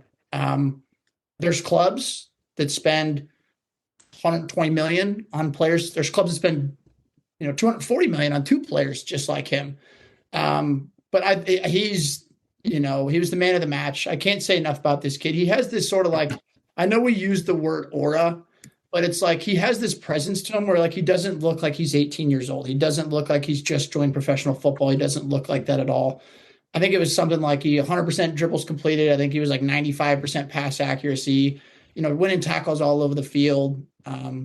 There's clubs that spend 120 million on players. There's clubs that spend 240 million on 2 players just like him. But he's he was the man of the match. I can't say enough about this kid. He has this sort of, like, I know we use the word aura, but it's like he has this presence to him where, like, he doesn't look like he's 18 years old. He doesn't look like he's just joined professional football. He doesn't look like that at all. I think it was something like he 100% dribbles completed. I think he was like 95% pass accuracy, winning tackles all over the field.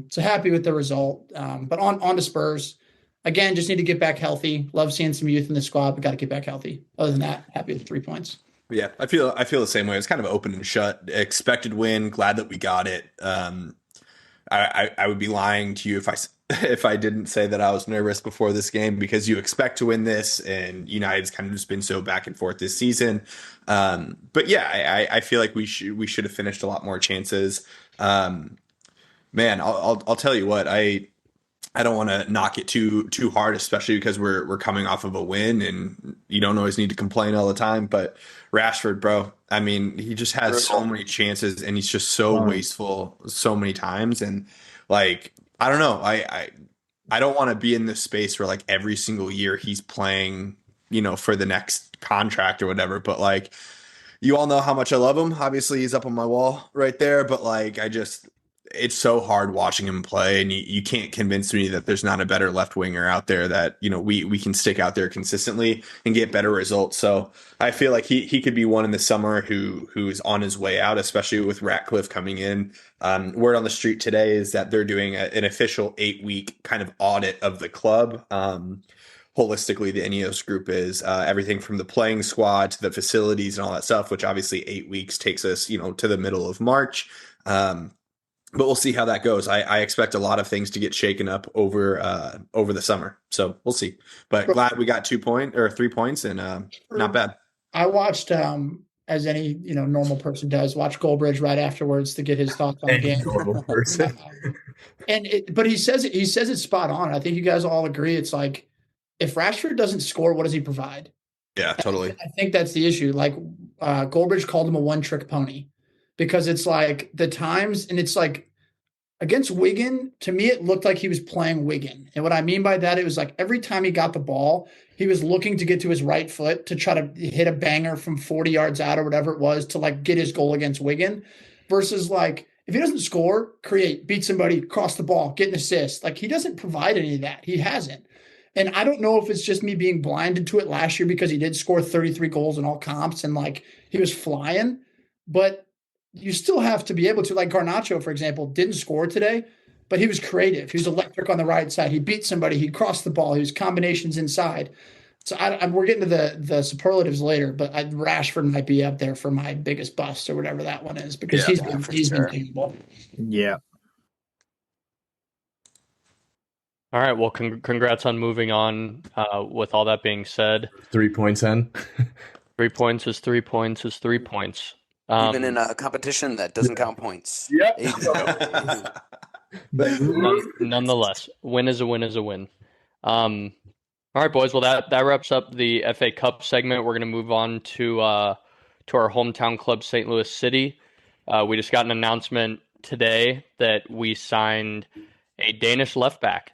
So happy with the result. But on to Spurs. Again, just need to get back healthy. Love seeing some youth in the squad, but got to get back healthy. Other than that, happy with 3 points. Yeah, I feel the same way. It's kind of open and shut. Expected win. Glad that we got it. I would be lying to you if I didn't say that I was nervous before this game, because you expect to win this, and United's kind of just been so back and forth this season. But yeah, I feel like we should have finished a lot more chances. Man, I'll tell you what, I don't want to knock it too hard, especially because we're coming off of a win, and you don't always need to complain all the time. But Rashford, bro, I mean, he just has so many chances, and he's just so wasteful so many times. And, like, I don't know, I don't want to be in this space where, like, every single year he's playing, for the next contract or whatever. But, like, you all know how much I love him. Obviously, he's up on my wall right there. But, like, it's so hard watching him play, and you can't convince me that there's not a better left winger out there that, we can stick out there consistently and get better results. So I feel like he could be one in the summer who is on his way out, especially with Ratcliffe coming in. Word on the street today is that they're doing an official 8-week kind of audit of the club. Holistically, the Ineos group is everything from the playing squad to the facilities and all that stuff, which obviously 8 weeks takes us, to the middle of March. But we'll see how that goes. I expect a lot of things to get shaken up over the summer, so we'll see. But glad we got 3 points, and not bad. I watched, as any normal person does, watch Goldbridge right afterwards to get his thoughts on the game. Normal person. But he says it's spot on. I think you guys all agree. It's like, if Rashford doesn't score, what does he provide? Yeah, totally. I think that's the issue. Like, Goldbridge called him a one-trick pony. Because it's like the times, and it's like against Wigan, to me, it looked like he was playing Wigan. And what I mean by that, it was like every time he got the ball, he was looking to get to his right foot to try to hit a banger from 40 yards out or whatever it was to, like, get his goal against Wigan, versus, like, if he doesn't score, create, beat somebody, cross the ball, get an assist. Like, he doesn't provide any of that. He hasn't. And I don't know if it's just me being blinded to it last year because he did score 33 goals in all comps and, like, he was flying, but you still have to be able to, like Garnacho, for example, didn't score today, but he was creative. He was electric on the right side. He beat somebody. He crossed the ball. He was combinations inside. So we're getting to the superlatives later, but Rashford might be up there for my biggest bust or whatever that one is, because he's been capable. Yeah. All right. Well, congrats on moving on. With all that being said, 3 points in. 3 points is 3 points is 3 points. Even in a competition that doesn't count points. Yep. Nonetheless, win is a win is a win. All right, boys. Well, that wraps up the FA Cup segment. We're going to move on to our hometown club, St. Louis City. We just got an announcement today that we signed a Danish left back,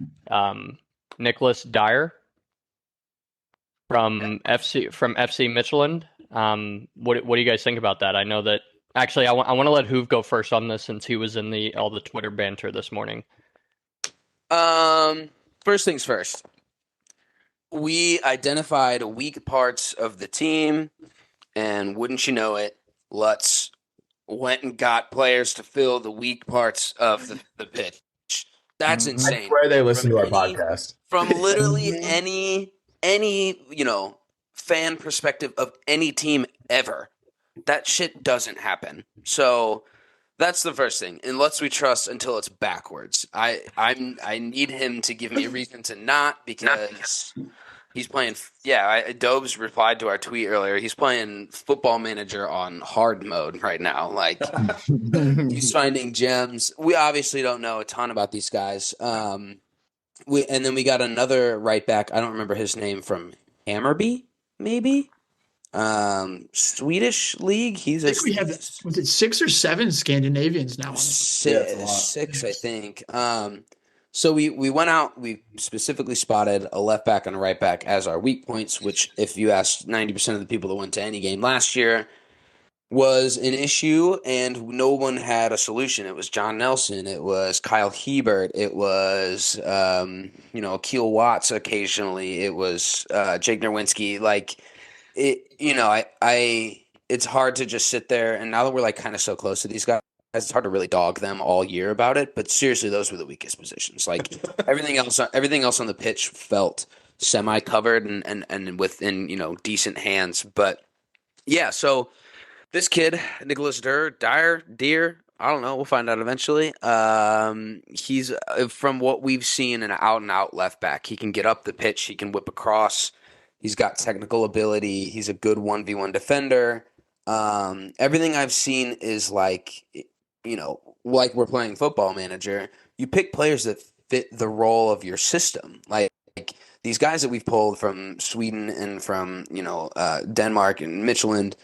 Nicholas Dyer from FC Midtjylland. What do you guys think about that? I know that actually I want to let Hoove go first on this since he was in all the Twitter banter this morning. First things first. We identified weak parts of the team, and wouldn't you know it, Lutz went and got players to fill the weak parts of the pitch. That's insane. I swear they listen to our podcast. From literally any fan perspective of any team ever. That shit doesn't happen. So that's the first thing. And let's we trust until it's backwards. I need him to give me a reason to not, because he's playing. Yeah, Dobes replied to our tweet earlier. He's playing Football Manager on hard mode right now. Like he's finding gems. We obviously don't know a ton about these guys. And then we got another right back. I don't remember his name, from Hammarby, maybe. Swedish league. I think we have, was it 6 or 7 Scandinavians now on six, I think. So we went out, we specifically spotted a left back and a right back as our weak points, which, if you asked 90% of the people that went to any game last year, was an issue, and no one had a solution. It was John Nelson, it was Kyle Hebert, it was Akil Watts occasionally, it was Jake Nerwinski. Like it's hard to just sit there, and now that we're like kind of so close to these guys, it's hard to really dog them all year about it. But seriously, those were the weakest positions. Like everything else on the pitch felt semi-covered and within decent hands. But yeah, so this kid, Nicholas Dyer, I don't know. We'll find out eventually. He's, from what we've seen, an out-and-out left back. He can get up the pitch. He can whip across. He's got technical ability. He's a good 1v1 defender. Everything I've seen is like we're playing Football Manager. You pick players that fit the role of your system. Like these guys that we've pulled from Sweden and from Denmark and Midtjylland,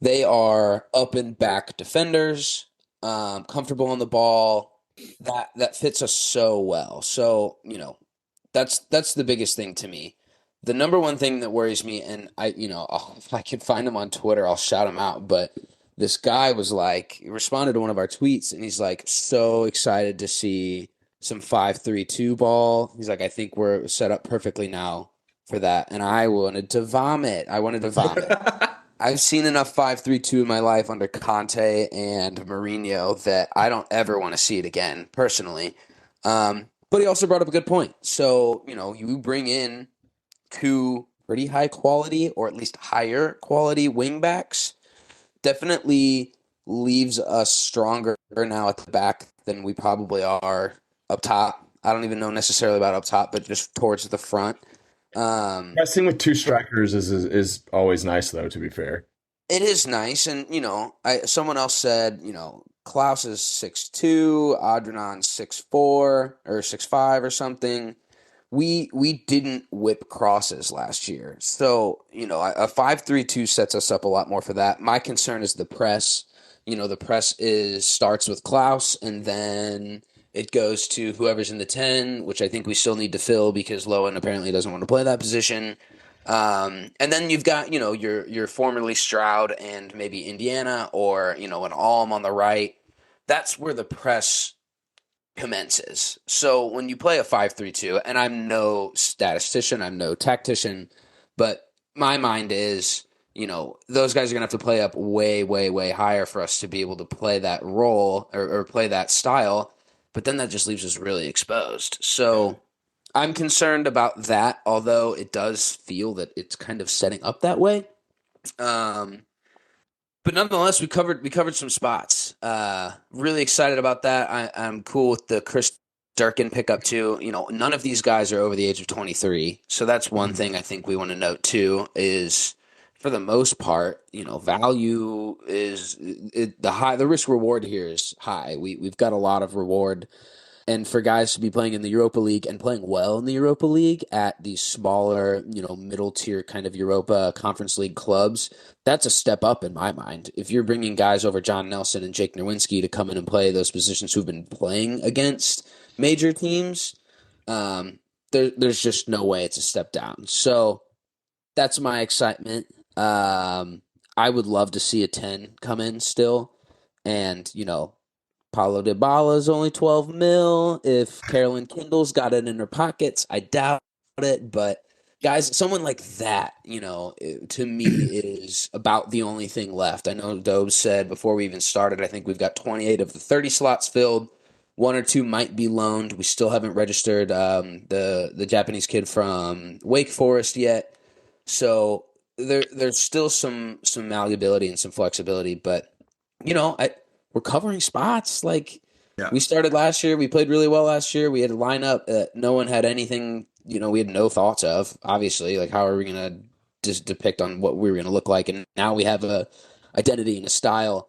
they are up and back defenders, comfortable on the ball. That fits us so well. So that's the biggest thing to me. The number one thing that worries me, and if I can find him on Twitter, I'll shout him out. But this guy was like, he responded to one of our tweets, and he's like, so excited to see some 5-3-2 ball. He's like, I think we're set up perfectly now for that. And I wanted to vomit. I've seen enough 5-3-2 in my life under Conte and Mourinho that I don't ever want to see it again, personally. But he also brought up a good point. So, you bring in 2 pretty high quality, or at least higher quality wingbacks, definitely leaves us stronger now at the back than we probably are up top. I don't even know necessarily about up top, but just towards the front. Pressing with 2 strikers is always nice, though, to be fair. It is nice. And, someone else said, Klaus is 6'2", Adrian's 6'4", or 6'5", or something. We didn't whip crosses last year. So, a 5-3-2 sets us up a lot more for that. My concern is the press. The press starts with Klaus, and then it goes to whoever's in the 10, which I think we still need to fill because Lowen apparently doesn't want to play that position. And then you've got, your formerly Stroud and maybe Indiana, or, an Alm on the right. That's where the press commences. So when you play a 5-3-2, and I'm no statistician, I'm no tactician, but my mind is, those guys are going to have to play up way, way, way higher for us to be able to play that role or play that style. But then that just leaves us really exposed. So I'm concerned about that, although it does feel that it's kind of setting up that way. But nonetheless, we covered some spots. Really excited about that. I'm cool with the Chris Durkin pickup too. None of these guys are over the age of 23, so that's one thing I think we want to note too. Is for the most part, value is the high. The risk reward here is high. We've got a lot of reward And for guys to be playing in the Europa League and playing well in the Europa League at these smaller, middle tier kind of Europa Conference League clubs, that's a step up in my mind. If you're bringing guys over John Nelson and Jake Nowinski to come in and play those positions who've been playing against major teams, there's just no way it's a step down. So that's my excitement. I would love to see a 10 come in still. And, Paulo Dybala is only 12 mil. If Carolyn Kindle's got it in her pockets, I doubt it. But guys, someone like that, to me is about the only thing left. I know Dobes said before we even started, I think we've got 28 of the 30 slots filled. One or two might be loaned. We still haven't registered the Japanese kid from Wake Forest yet. So there's still some malleability and some flexibility. But, we're covering spots. We started last year. We played really well last year. We had a lineup that no one had anything, we had no thoughts of, obviously. How are we going to just depict on what we were going to look like? And now we have a identity and a style.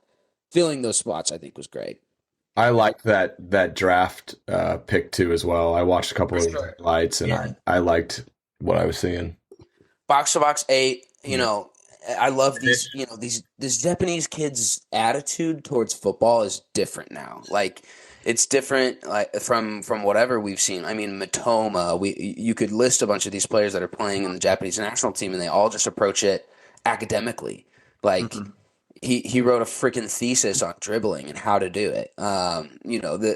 Filling those spots, I think, was great. I like that draft pick too as well. I watched a couple of highlights and I liked what I was seeing. Box to box 8, I love these, this Japanese kids' attitude towards football is different now. It's different from whatever we've seen. I mean, Matoma, you could list a bunch of these players that are playing in the Japanese national team, and they all just approach it academically. He wrote a freaking thesis on dribbling and how to do it.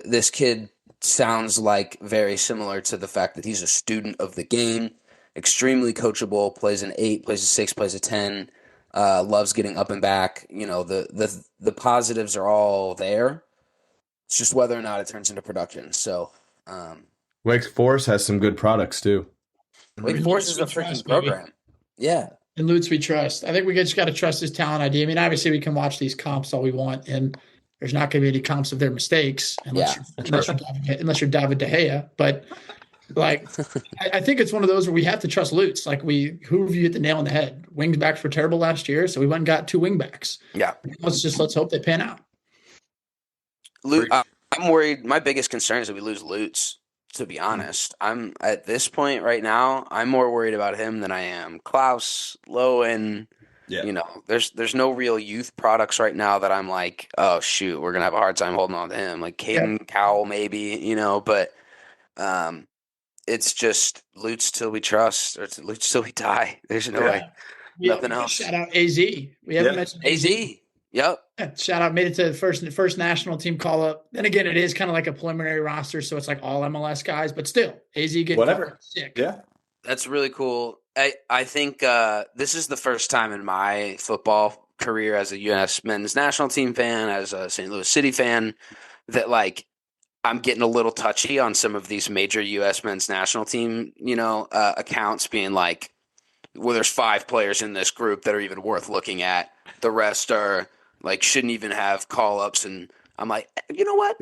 This kid sounds very similar to the fact that he's a student of the game, extremely coachable, plays an 8, plays a 6, plays a 10. Loves getting up and back. The positives are all there. It's just whether or not it turns into production. So, Wake Forest has some good products too. Wake Forest is a freaking program. Yeah. And Lutz, we trust. I think we just got to trust his talent idea. I mean, obviously, we can watch these comps all we want, and there's not going to be any comps of their mistakes unless you're David De Gea. But I think it's one of those where we have to trust Lutz. Who hit the nail on the head. Wing backs were terrible last year, so we went and got 2 wing backs. Yeah. Let's hope they pan out. I'm worried. My biggest concern is that we lose Lutz, to be honest. I'm at this point right now, I'm more worried about him than I am Klaus, Lowen. Yeah. There's no real youth products right now that I'm like, oh shoot, we're gonna have a hard time holding on to him. Caden Cowell maybe, but it's just Lutz till we trust, or Lutz till we die. There's no nothing else. Shout out AZ. We haven't mentioned AZ. Yep. Shout out, made it to the first national team call up. Then again, it is kind of like a preliminary roster, so it's all MLS guys, but still, AZ getting whatever. Sick. Yeah. That's really cool. I think this is the first time in my football career as a U.S. men's national team fan, as a St. Louis City fan, that I'm getting a little touchy on some of these major U.S. men's national team, accounts being well, there's 5 players in this group that are even worth looking at. The rest are shouldn't even have call ups. And I'm you know what?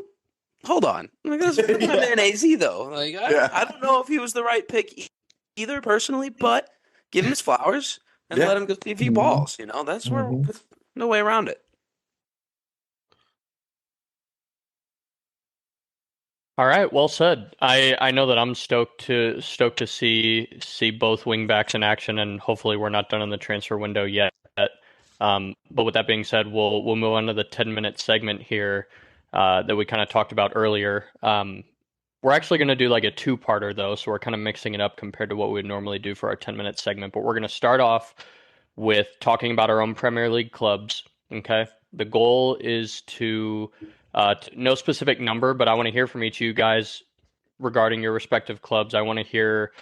Hold on. That's an AZ though. I don't know if he was the right pick either personally, but give him his flowers and let him go see a few balls. That's where no way around it. All right, well said. I know that I'm stoked to see both wingbacks in action, and hopefully we're not done in the transfer window yet. But with that being said, we'll move on to the 10-minute segment here that we kind of talked about earlier. We're actually going to do a 2-parter though, so we're kind of mixing it up compared to what we would normally do for our 10-minute segment. But we're going to start off with talking about our own Premier League clubs. Okay, the goal is to no specific number, but I want to hear from each of you guys regarding your respective clubs. I want to hear,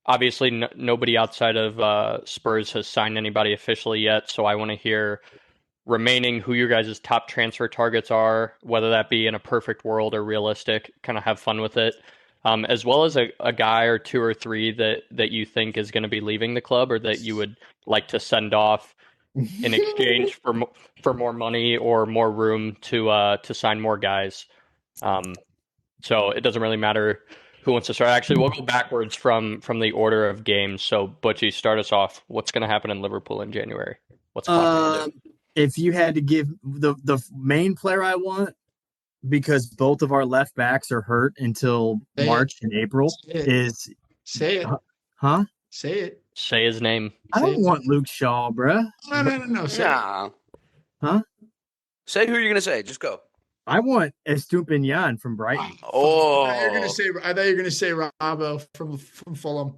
obviously, nobody outside of Spurs has signed anybody officially yet, so I want to hear remaining who your guys' top transfer targets are, whether that be in a perfect world or realistic, kind of have fun with it, as well as a guy or 2 or 3 that you think is going to be leaving the club or that you would like to send off in exchange for more money or more room to sign more guys. So it doesn't really matter who wants to start. Actually, we'll go backwards from the order of games. So Butchie, start us off. What's going to happen in Liverpool in January? What's If you had to give the main player I want, because both of our left backs are hurt until Say it. March and April. Say it. Is Say it. huh? Say it. Say his name. I don't want Luke Shaw, bruh. No. Say it. Nah. Huh? Say who you're gonna say. Just go. I want Estupiñán from Brighton. Oh. I thought you were gonna say Robbo from Fulham.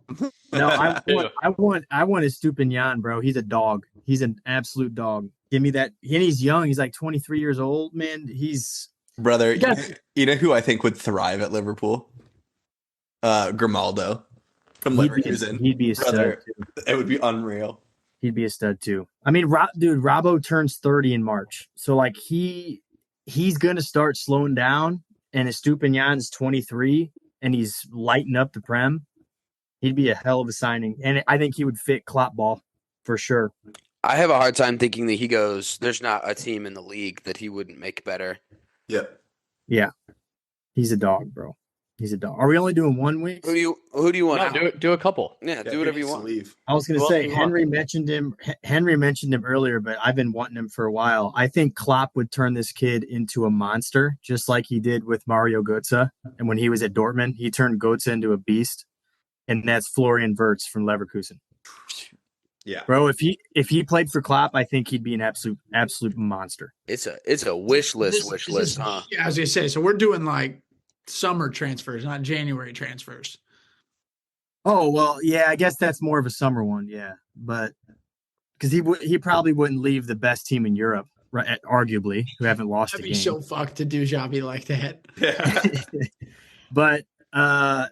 No, I want Estupiñán, bro. He's a dog. He's an absolute dog. Give me that. And he's young. He's like 23 years old, man. Brother, Yes. you know who I think would thrive at Liverpool? Grimaldo from Leverkusen. He'd be a stud Brother, too. it would be unreal. He'd be a stud too. I mean, Robbo turns 30 in March, so like he's gonna start slowing down. And Estupiñán is 23, and he's lighting up the Prem. He'd be a hell of a signing, and I think he would fit Klopp ball for sure. I have a hard time thinking that he goes. There's not a team in the league that he wouldn't make better. Yep. Yeah, he's a dog, bro. He's a dog. Are we only doing 1 week? Who do you want? No, do a couple. Yeah, do whatever you want. Leave. I was going to Who say else do you want? Henry mentioned him earlier, but I've been wanting him for a while. I think Klopp would turn this kid into a monster, just like he did with Mario Götze. And when he was at Dortmund, he turned Götze into a beast. And that's Florian Wirtz from Leverkusen. Yeah. Bro, if he played for Klopp, I think he'd be an absolute monster. It's a wish list, huh? Yeah, I was gonna say. So we're doing like summer transfers, not January transfers. Oh, well, yeah, I guess that's more of a summer one, yeah. But because he probably wouldn't leave the best team in Europe, right, arguably, who haven't lost That'd a be game. so fucked to do Xavi like that. Yeah. But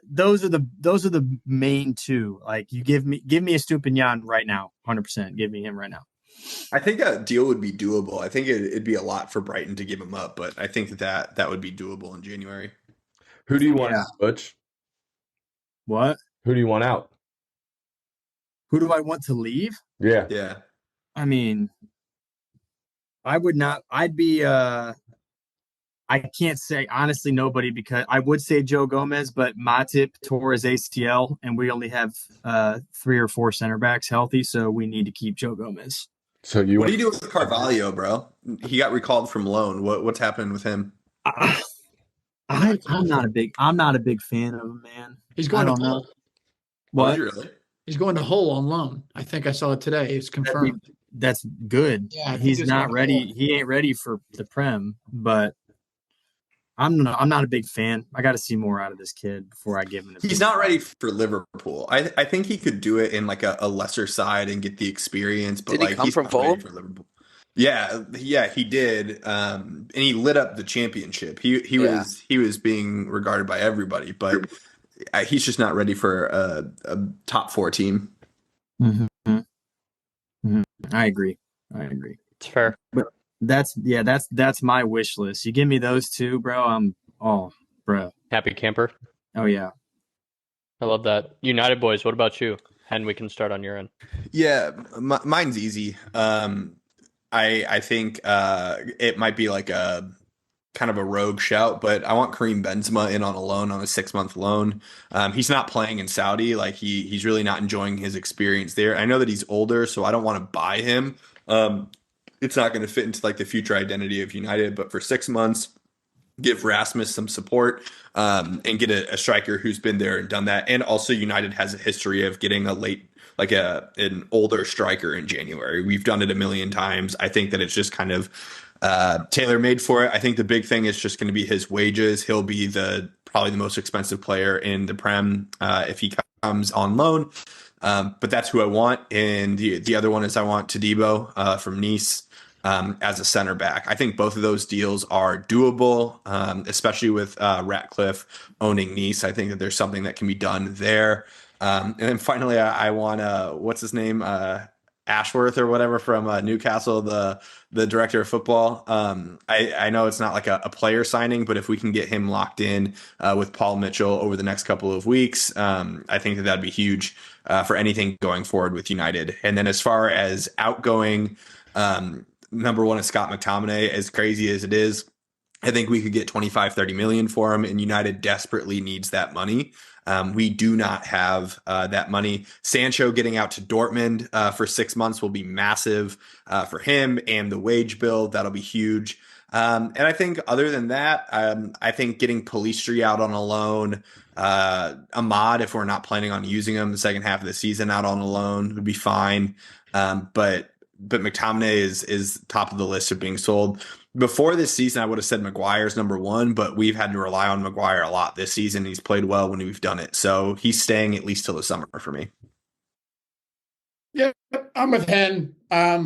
those are the main two. Like, you give me Estupiñán right now, 100%. Give me him right now. I think a deal would be doable. I think it'd be a lot for Brighton to give him up, but I think that would be doable in January. Who do you want Yeah. out, Butch? What? Who do you want out? Who do I want to leave? Yeah. Yeah. I mean, I would not. I'd be. I can't say honestly nobody, because I would say Joe Gomez, but Matip tore his ACL, and we only have 3 or 4 center backs healthy, so we need to keep Joe Gomez. So you What do you do with Carvalho, bro? He got recalled from loan. What's happening with him? I'm not a big fan of him, man. He's I going to don't know. Hull. What? Really? He's going to Hull on loan. I think I saw it today. It's confirmed. That's good. Yeah, I think He's it's not gonna ready. hold. He ain't ready for the Prem, but I'm not a big fan. I got to see more out of this kid before I give him. He's not ready for Liverpool. I think he could do it in like a lesser side and get the experience. But Did he like, come he's from not ready Fulham? for Liverpool. Yeah, he did. And he lit up the championship. He Yeah. was being regarded by everybody, but he's just not ready for a top 4 team. Mm-hmm. Mm-hmm. I agree. It's fair. That's my wish list. You give me those two, bro. Bro. Happy camper. Oh yeah. I love that. United boys, what about you? And we can start on your end. Yeah, mine's easy. I think it might be like a kind of a rogue shout, but I want Karim Benzema in on a loan, on a 6-month loan. He's not playing in Saudi. Like he's really not enjoying his experience there. I know that he's older, so I don't want to buy him. It's not going to fit into like the future identity of United, but for 6 months, give Rasmus some support and get a striker who's been there and done that. And also United has a history of getting an older striker in January. We've done it a million times. I think that it's just kind of tailor-made for it. I think the big thing is just going to be his wages. He'll be probably the most expensive player in the Prem if he comes on loan. But that's who I want. And the other one is I want Todibo from Nice as a center back. I think both of those deals are doable, especially with Ratcliffe owning Nice. I think that there's something that can be done there. And then finally, I want what's his name, Ashworth or whatever from Newcastle, the director of football. I know it's not like a player signing, but if we can get him locked in with Paul Mitchell over the next couple of weeks, I think that'd be huge for anything going forward with United. And then as far as outgoing, number one is Scott McTominay. As crazy as it is, I think we could get 25-30 million for him, and United desperately needs that money. We do not have that money. Sancho getting out to Dortmund for 6 months will be massive for him, and the wage bill, that'll be huge. And I think other than that, I think getting Pellistri out on a loan, Ahmad, if we're not planning on using him the second half of the season, out on a loan would be fine. But McTominay is top of the list of being sold. Before this season, I would have said Maguire's number one, but we've had to rely on Maguire a lot this season. He's played well when we've done it, so he's staying at least till the summer for me. Yeah, I'm with Hen.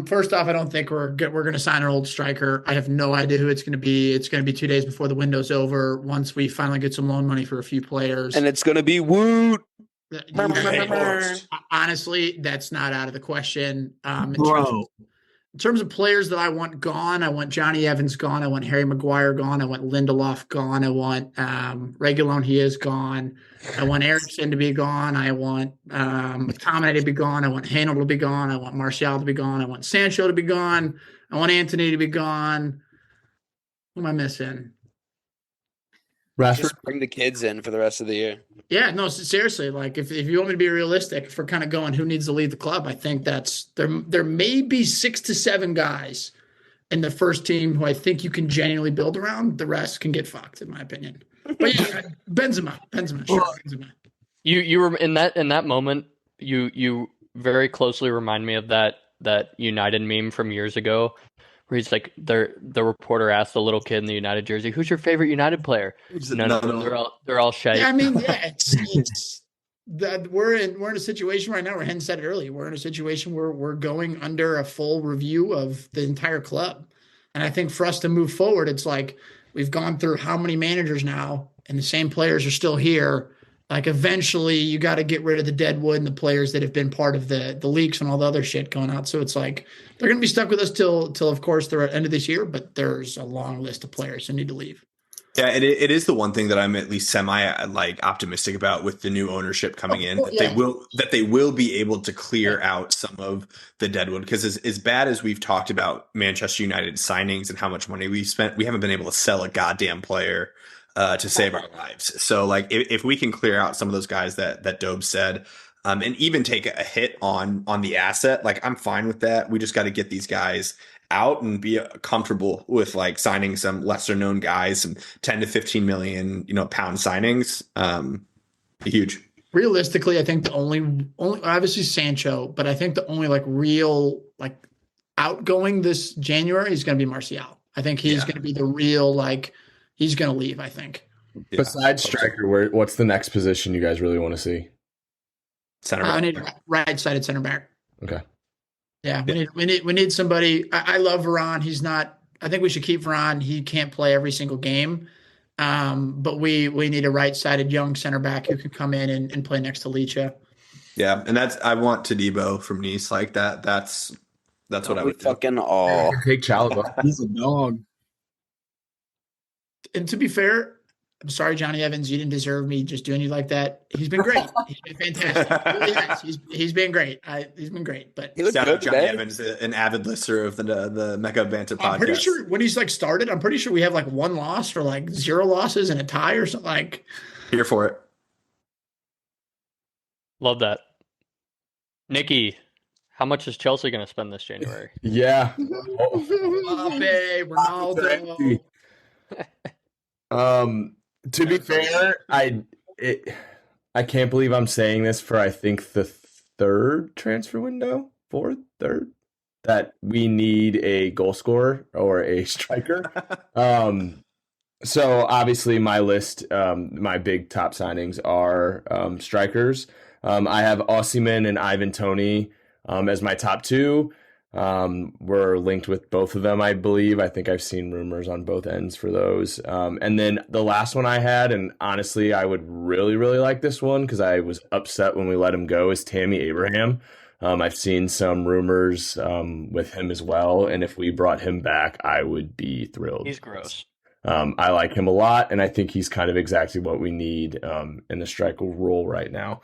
First off, I don't think we're going to sign an old striker. I have no idea who it's going to be. It's going to be 2 days before the window's over. Once we finally get some loan money for a few players, And it's going to be Woot. Honestly, that's not out of the question. Bro. In terms of players that I want gone, I want Jonny Evans gone. I want Harry Maguire gone. I want Lindelof gone. I want Reguilón, he is gone. I want Ericsson to be gone. I want McTominay to be gone. I want Hanel to be gone. I want Martial to be gone. I want Sancho to be gone. I want Anthony to be gone. Who am I missing? Rashford. Just bring the kids in for the rest of the year. Yeah, no, seriously. Like, if you want me to be realistic, if we're kind of going who needs to lead the club, I think that's there may be 6 to 7 guys in the first team who I think you can genuinely build around. The rest can get fucked, in my opinion. But yeah, Benzema, sure, Benzema. You were in that moment. You very closely remind me of that United meme from years ago, where he's like, the reporter asked the little kid in the United jersey, "Who's your favorite United player?" None of them. They're all shite. Yeah, I mean, yeah, it's that we're in a situation right now where Hen said it earlier. We're in a situation where we're going under a full review of the entire club, and I think for us to move forward, it's like we've gone through how many managers now, and the same players are still here. Like, eventually, you got to get rid of the dead wood and the players that have been part of the leaks and all the other shit going out. So it's like they're going to be stuck with us till of course they're at the end of this year. But there's a long list of players who need to leave. Yeah, it is the one thing that I'm at least semi optimistic about with the new ownership coming in, that they will be able to clear out some of the deadwood, because as bad as we've talked about Manchester United signings and how much money we spent, we haven't been able to sell a goddamn player to save our lives. So like if we can clear out some of those guys that Dobe said, and even take a hit on the asset, like I'm fine with that. We just got to get these guys out and be comfortable with like signing some lesser known guys, some 10 to 15 million, pound signings. Huge. Realistically, I think the only obviously Sancho, but I think the only like real like outgoing this January is going to be Martial. I think he's going to be the real he's going to leave, I think. Yeah. Besides striker, what's the next position you guys really want to see? Center back. I need right-sided center back. Okay. Yeah, we need somebody. I love Varane. He's not. I think we should keep Varane. He can't play every single game, but we need a right-sided young center back who can come in and play next to Licha. Yeah, and I want Todibo from Nice like that. That's what I would do. Fucking all. Take Chalobah. He's a dog. And to be fair, I'm sorry, Jonny Evans, you didn't deserve me just doing you like that. He's been great. He's been fantastic. He's been great. He's been great. But He looked Shout good out Jonny today. Evans, an avid listener of the Mecca Banter podcast. I'm pretty sure when he's started, I'm pretty sure we have 1 loss or 0 losses and a tie or something . Here for it. Love that. Nikki, how much is Chelsea going to spend this January? Yeah. Mbappe, Ronaldo. To be fair, I can't believe I'm saying this for I think the 3rd transfer window, 4th, 3rd, that we need a goal scorer or a striker. So obviously my list, my big top signings are strikers. I have Osimhen and Ivan Toney as my top 2. We're linked with both of them, I believe. I think I've seen rumors on both ends for those. And then the last one I had, and honestly, I would really, really like this one because I was upset when we let him go, is Tammy Abraham. I've seen some rumors with him as well, and if we brought him back, I would be thrilled. He's gross. I like him a lot, and I think he's kind of exactly what we need in the striker role right now.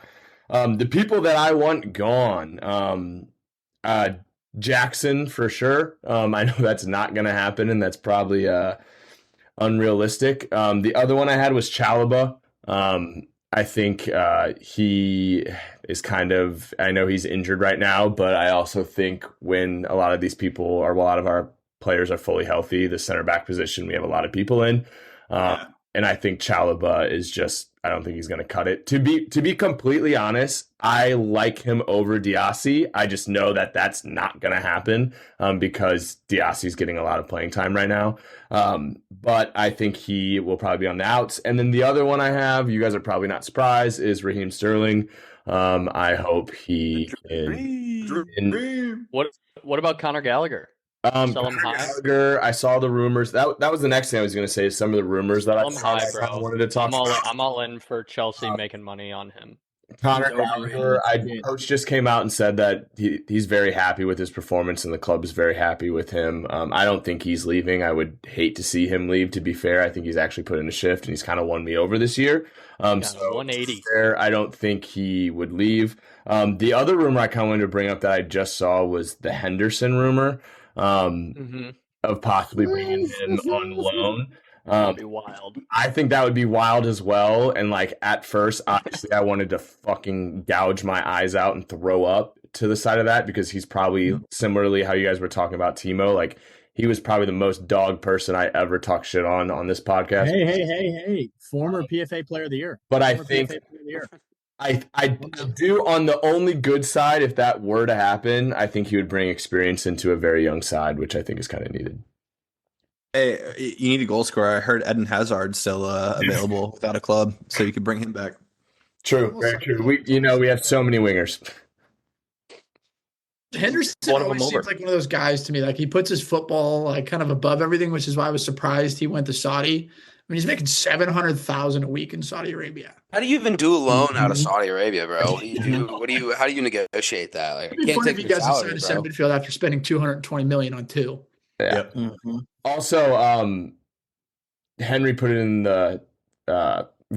The people that I want gone, Jackson for sure. I know that's not going to happen, and that's probably unrealistic. The other one I had was Chalobah. I think he is I know he's injured right now, but I also think when a lot of these people, or a lot of our players are fully healthy. The center back position, we have a lot of people in. And I think Chalobah is just, I don't think he's going to cut it. To be completely honest, I like him over Diassi. I just know that that's not going to happen because Diassi's getting a lot of playing time right now. But I think he will probably be on the outs. And then the other one I have, you guys are probably not surprised, is Raheem Sterling. I hope he can. What about Conor Gallagher? Sell him high. Gallagher, I saw the rumors. That was the next thing I was going to say. Some of the rumors that I saw, I wanted to talk about. I'm all in for Chelsea making money on him. Conor Gallagher, coach just came out and said that he's very happy with his performance and the club is very happy with him. I don't think he's leaving. I would hate to see him leave, to be fair. I think he's actually put in a shift and he's kind of won me over this year. So 180. I don't think he would leave. The other rumor I kind of wanted to bring up that I just saw was the Henderson rumor. Of possibly bringing him on loan. That'd be wild. I think that would be wild as well. And like at first, obviously, I wanted to fucking gouge my eyes out and throw up to the side of that because he's probably similarly how you guys were talking about Timo. Like he was probably the most dog person I ever talked shit on this podcast. Hey! Former PFA Player of the Year. But I think. I do, on the only good side, if that were to happen, I think he would bring experience into a very young side, which I think is kind of needed. Hey, you need a goal scorer. I heard Eden Hazard's still available without a club, so you could bring him back. True, very true. We have so many wingers. Henderson always seems like one of those guys to me. Like he puts his football like kind of above everything, which is why I was surprised he went to Saudi. I mean, he's making $700,000 a week in Saudi Arabia. How do you even do a loan out of Saudi Arabia, bro? How do you negotiate that? Like, I can't take you guys decided to send midfield after spending $220 million on two. Yeah. Yep. Mm-hmm. Also, Henry put it in the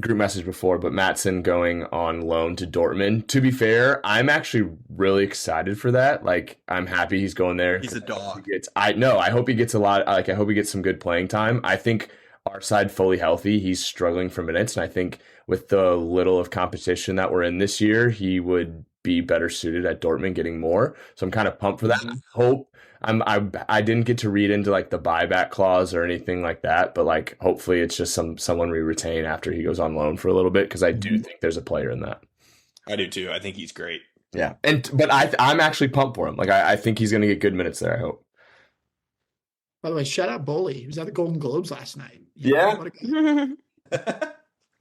group message before, but Maatsen going on loan to Dortmund. To be fair, I'm actually really excited for that. Like, I'm happy he's going there. He's a dog. I hope he gets a lot. Like, I hope he gets some good playing time. I think our side fully healthy, he's struggling for minutes, and I think with the little of competition that we're in this year, he would be better suited at Dortmund getting more. So I'm kind of pumped for that. I didn't get to read into like the buyback clause or anything like that, but like hopefully it's just someone we retain after he goes on loan for a little bit because I do think there's a player in that. I do too. I think he's great. Yeah, but I'm actually pumped for him. Like I think he's going to get good minutes there. I hope. By the way, shout out Boley. He was at the Golden Globes last night.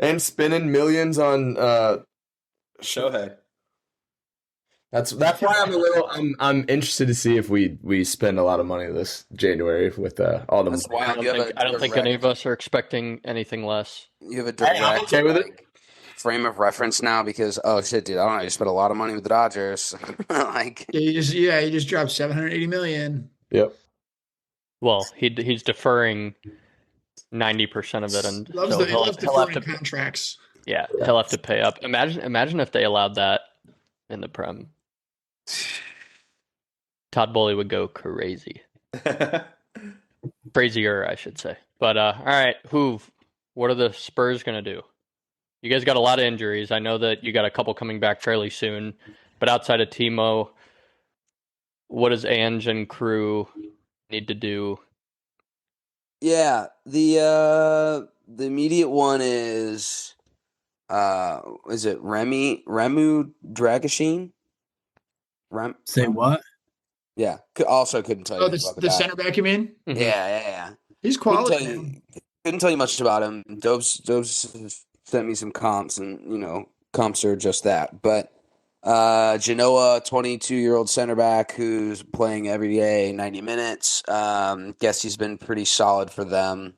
And spending millions on Shohei. That's why I'm interested to see if we spend a lot of money this January with all the. That's why I don't think any of us are expecting anything less. You have a direct okay with it. Frame of reference now because shit, dude, I don't know. You spent a lot of money with the Dodgers. Like you just dropped $780 million. Yep. Well, he's deferring 90% of it, and he loves deferring contracts. Yeah, he'll have to pay up. Imagine if they allowed that in the Prem. Todd Bowley would go crazy. Crazier, I should say. But all right, Hoove, what are the Spurs gonna do? You guys got a lot of injuries. I know that you got a couple coming back fairly soon, but outside of Timo, what does Ange and crew need to do? Yeah, the immediate one is it Remu Dragoshin? Say what? Yeah, also couldn't tell you. The center back, you mean? Mm-hmm. Yeah. He's quality. Couldn't tell you much about him. Dobes sent me some comps, and comps are just that. But Genoa, 22-year-old center back who's playing every day, 90 minutes. Guess he's been pretty solid for them.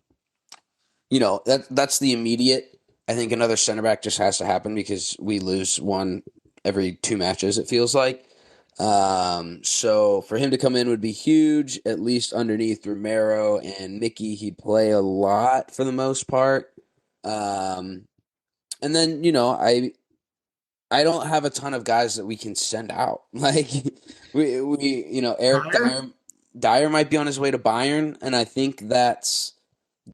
That's the immediate. I think another center back just has to happen because we lose one every 2 matches, it feels like. So for him to come in would be huge, at least underneath Romero and Mickey. He'd play a lot for the most part. And then, I don't have a ton of guys that we can send out. Like Eric Dyer might be on his way to Bayern, and I think that's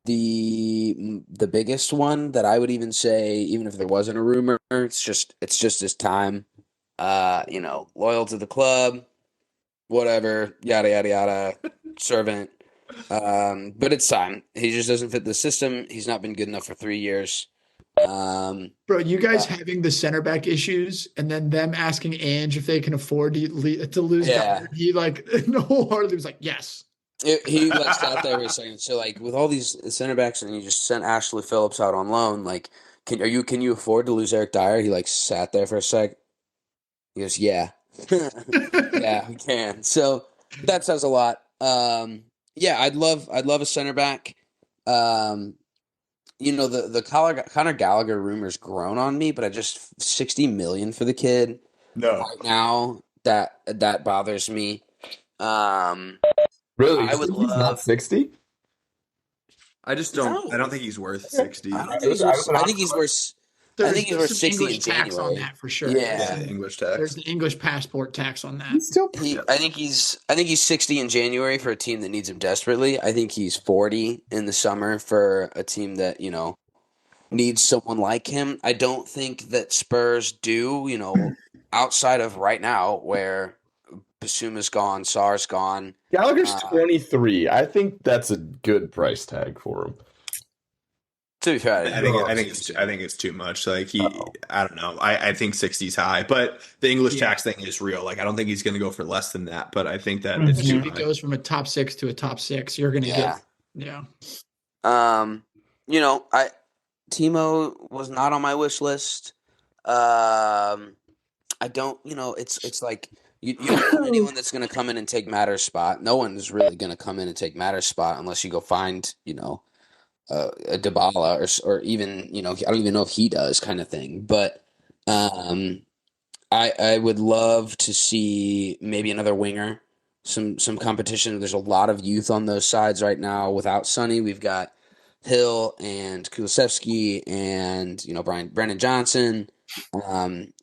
the biggest one that I would even say, even if there wasn't a rumor, it's just his time. Loyal to the club, whatever, yada yada yada, servant. But it's time. He just doesn't fit the system. He's not been good enough for 3 years. Bro, you guys having the center back issues and then them asking Ange if they can afford to lose Yeah. Dyer. He like no wholeheartedly was like, yes. He like sat there for a second. So like with all these center backs, and you just sent Ashley Phillips out on loan. Like, can you afford to lose Eric Dyer? He like sat there for a sec. He goes, yeah, yeah, we can. So that says a lot. Yeah, I'd love a center back. The Conor Gallagher rumors grown on me, but I just 60 million for the kid No. right now. That bothers me. Really? I would He's not love. 60? I just No. don't. I don't think he's worth 60. I don't think he's worth. I think he's worth. I think he's There's worth some 60 in English tax on January. that for sure. Yeah. Yeah, English There's text. the English passport tax on that. He's still I think he's 60 in January for a team that needs him desperately. I think he's 40 in the summer for a team that, needs someone like him. I don't think that Spurs do, outside of right now where Basuma's gone, Sar's gone. Gallagher's 23. I think that's a good price tag for him. To be fair, I think it's too much. Like I don't know. I think 60's high, but the English tax thing is real. Like I don't think he's going to go for less than that. But I think that it's too If he high. goes from a top 6 to a top 6, you're gonna get Timo was not on my wish list. I don't, it's like you don't want anyone that's going to come in and take Matter's spot. No one is really going to come in and take Matter's spot unless you go find, a Dybala or even, I don't even know if he does kind of thing. But I would love to see maybe another winger, some competition. There's a lot of youth on those sides right now. Without Sonny, we've got Hill and Kulusevski and Brennan Johnson.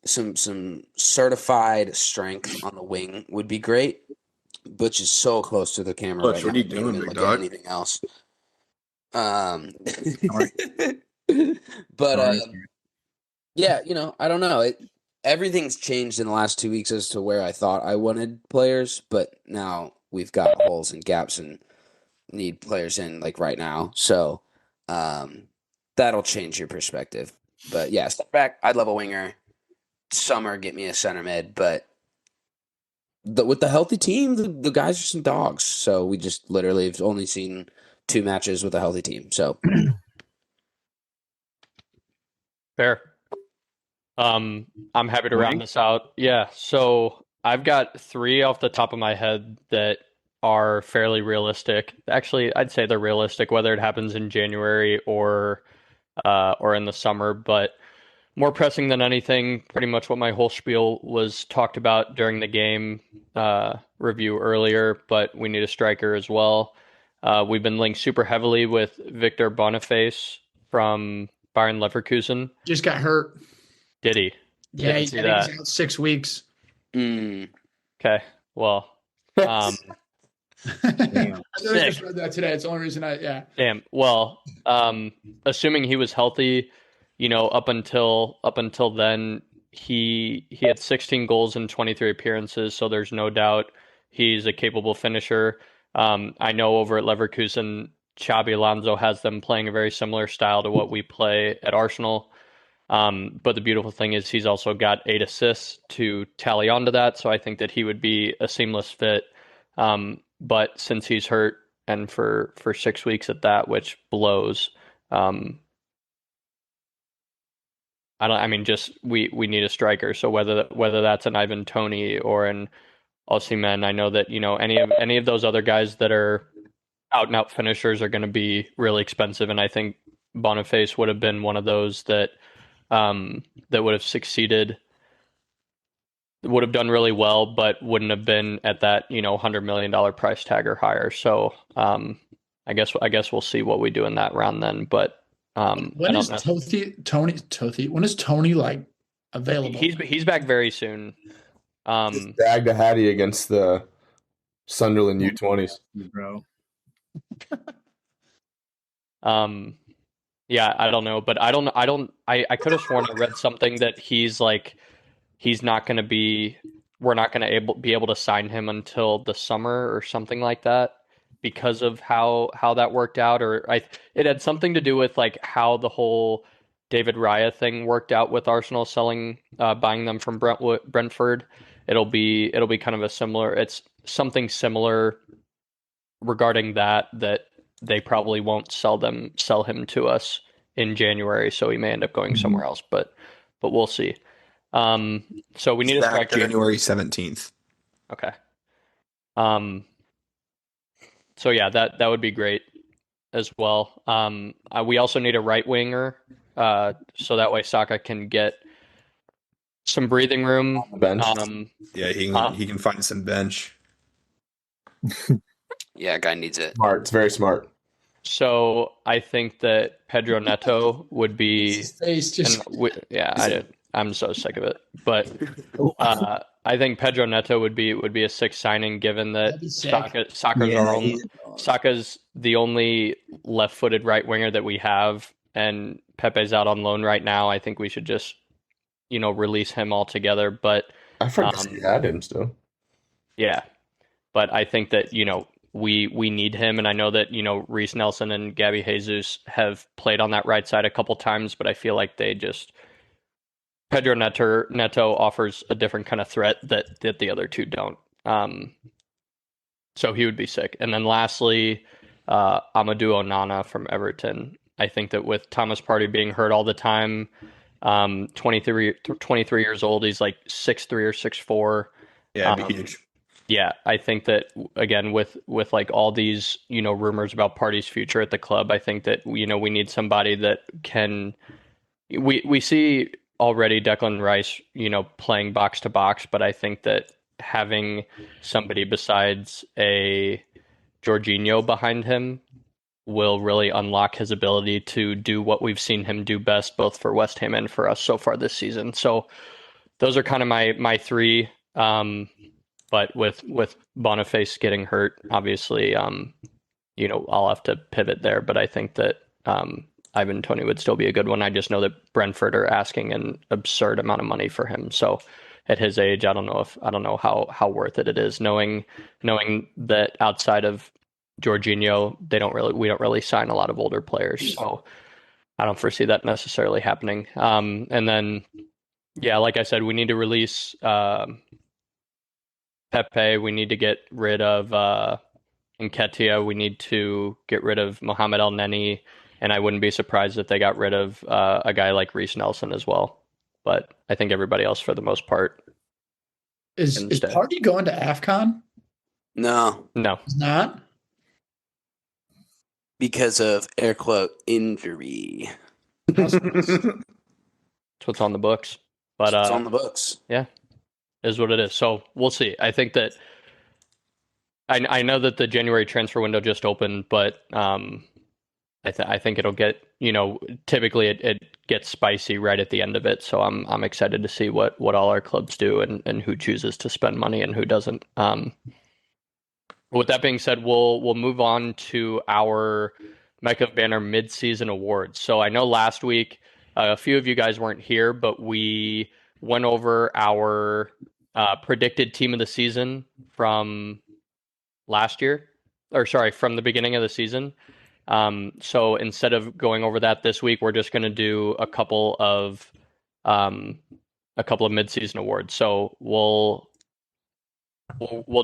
Some certified strength on the wing would be great. Butch is so close to the camera Butch, right what now. are you doing, Can't big look dog? at anything else. But yeah, I don't know. Everything's changed in the last 2 weeks as to where I thought I wanted players, but now we've got holes and gaps and need players in like right now. So that'll change your perspective. But yeah, step back. I'd love a winger. Summer, get me a center mid. But with the healthy team, the guys are some dogs. So we just literally have only seen 2 matches with a healthy team. So Fair. I'm happy to round this out. Yeah, so I've got 3 off the top of my head that are fairly realistic. Actually, I'd say they're realistic, whether it happens in January or in the summer. But more pressing than anything, pretty much what my whole spiel was talked about during the game review earlier. But we need a striker as well. We've been linked super heavily with Victor Boniface from Bayern Leverkusen. Just got hurt. Did he? Yeah, Didn't he's see that. out 6 weeks. Okay. Well, I Sick. just read that today. It's the only reason damn. Well, assuming he was healthy, up until then, he had 16 goals in 23 appearances, so there's no doubt he's a capable finisher. I know over at Leverkusen, Xabi Alonso has them playing a very similar style to what we play at Arsenal. But the beautiful thing is he's also got 8 assists to tally onto that, so I think that he would be a seamless fit. But since he's hurt and for 6 weeks at that, which blows, we need a striker. So whether that's an Ivan Toney or an Osimhen, I know that any of those other guys that are out and out finishers are going to be really expensive, and I think Boniface would have been one of those that would have succeeded, would have done really well, but wouldn't have been at that $100 million price tag or higher. So I guess we'll see what we do in that round then. But when is Tony when is Tony like available? He's back very soon. Just bagged a Hattie against the Sunderland U20s, bro. Yeah, I don't know, but I could have sworn I read something that he's not going to be, we're not going to be able to sign him until the summer or something like that. because of how that worked out, or it had something to do with like how the whole David Raya thing worked out with Arsenal buying them from Brentford. It'll be kind of it's something similar regarding that they probably won't sell him to us in January, so he may end up going somewhere else, but we'll see. So we need a striker. January 17th. Okay. So yeah, that would be great as well. We also need a right winger, so that way Saka can get some breathing room. Bench. Yeah, he can find some bench. Yeah, guy needs it. Smart. It's very smart. So I think that Pedro Neto would be. I'm so sick of it. But I think Pedro Neto would be a sick signing, given that Saka's the only left-footed right winger that we have, and Pepe's out on loan right now. I think we should just, release him altogether. But I forgot you had him still. Yeah, but I think that we need him, and I know that Reece Nelson and Gabby Jesus have played on that right side a couple times, but I feel like Pedro Neto offers a different kind of threat that the other two don't. So he would be sick. And then lastly, Amadou Onana from Everton. I think that with Thomas Partey being hurt all the time, 23 years old, he's like 6'3" or 6'4". Yeah, it'd be huge. Yeah, I think that again with like all these rumors about Partey's future at the club, I think that we need somebody that can. We see already Declan Rice playing box to box, but I think that having somebody besides a Jorginho behind him will really unlock his ability to do what we've seen him do best, both for West Ham and for us so far this season. So those are kind of my three. But with Boniface getting hurt, obviously, I'll have to pivot there. But I think that Ivan Toney would still be a good one. I just know that Brentford are asking an absurd amount of money for him. So at his age, I don't know how worth it is. Knowing that outside of Jorginho, we don't really sign a lot of older players. So I don't foresee that necessarily happening. And then, yeah, like I said, we need to release Pepe. We need to get rid of Nketiah. We need to get rid of Mohamed El Neni. And I wouldn't be surprised if they got rid of a guy like Reece Nelson as well. But I think everybody else, for the most part, is Partey going to AFCON? No, He's not, because of air quote injury. That's what's on the books. But it's on the books. Yeah, is what it is. So we'll see. I think that I know that the January transfer window just opened, but I think it'll get, typically it gets spicy right at the end of it. So I'm excited to see what all our clubs do and who chooses to spend money and who doesn't. With that being said, we'll move on to our Mecca Banner mid-season awards. So I know last week a few of you guys weren't here, but we went over our predicted team of the season from last year, from the beginning of the season. So instead of going over that this week, we're just going to do a couple of mid-season awards. So we'll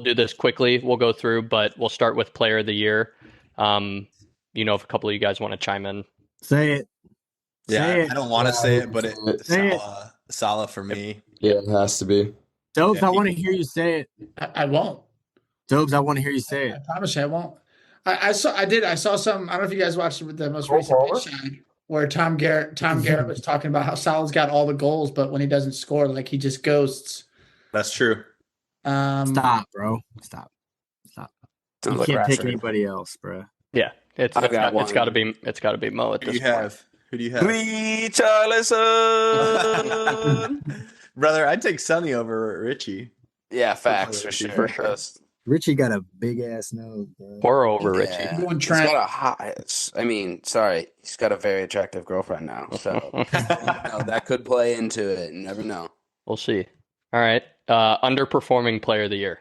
do this quickly. We'll go through, but we'll start with Player of the Year. If a couple of you guys want to chime in, say it. I don't want to say it, but Salah for me. Yeah, it has to be. Dobes, I want to hear you say it. I won't. Dobes, I want to hear you say it. I promise you I won't. I saw some. I don't know if you guys watched the most recent pitch side where Tom Garrett was talking about how Salah's got all the goals, but when he doesn't score, like he just ghosts. That's true. Stop, bro. Stop. You can't pick anybody else, bro. Yeah, it's got to be Mo at this point. Who do you have? Richarlison. Brother, I'd take Sonny over Richie. Yeah, facts for sure. For sure. Richie got a big ass nose, bro. Pour over Richie. He's got he's got a very attractive girlfriend now, so that could play into it. You never know. We'll see. All right. Underperforming Player of the Year.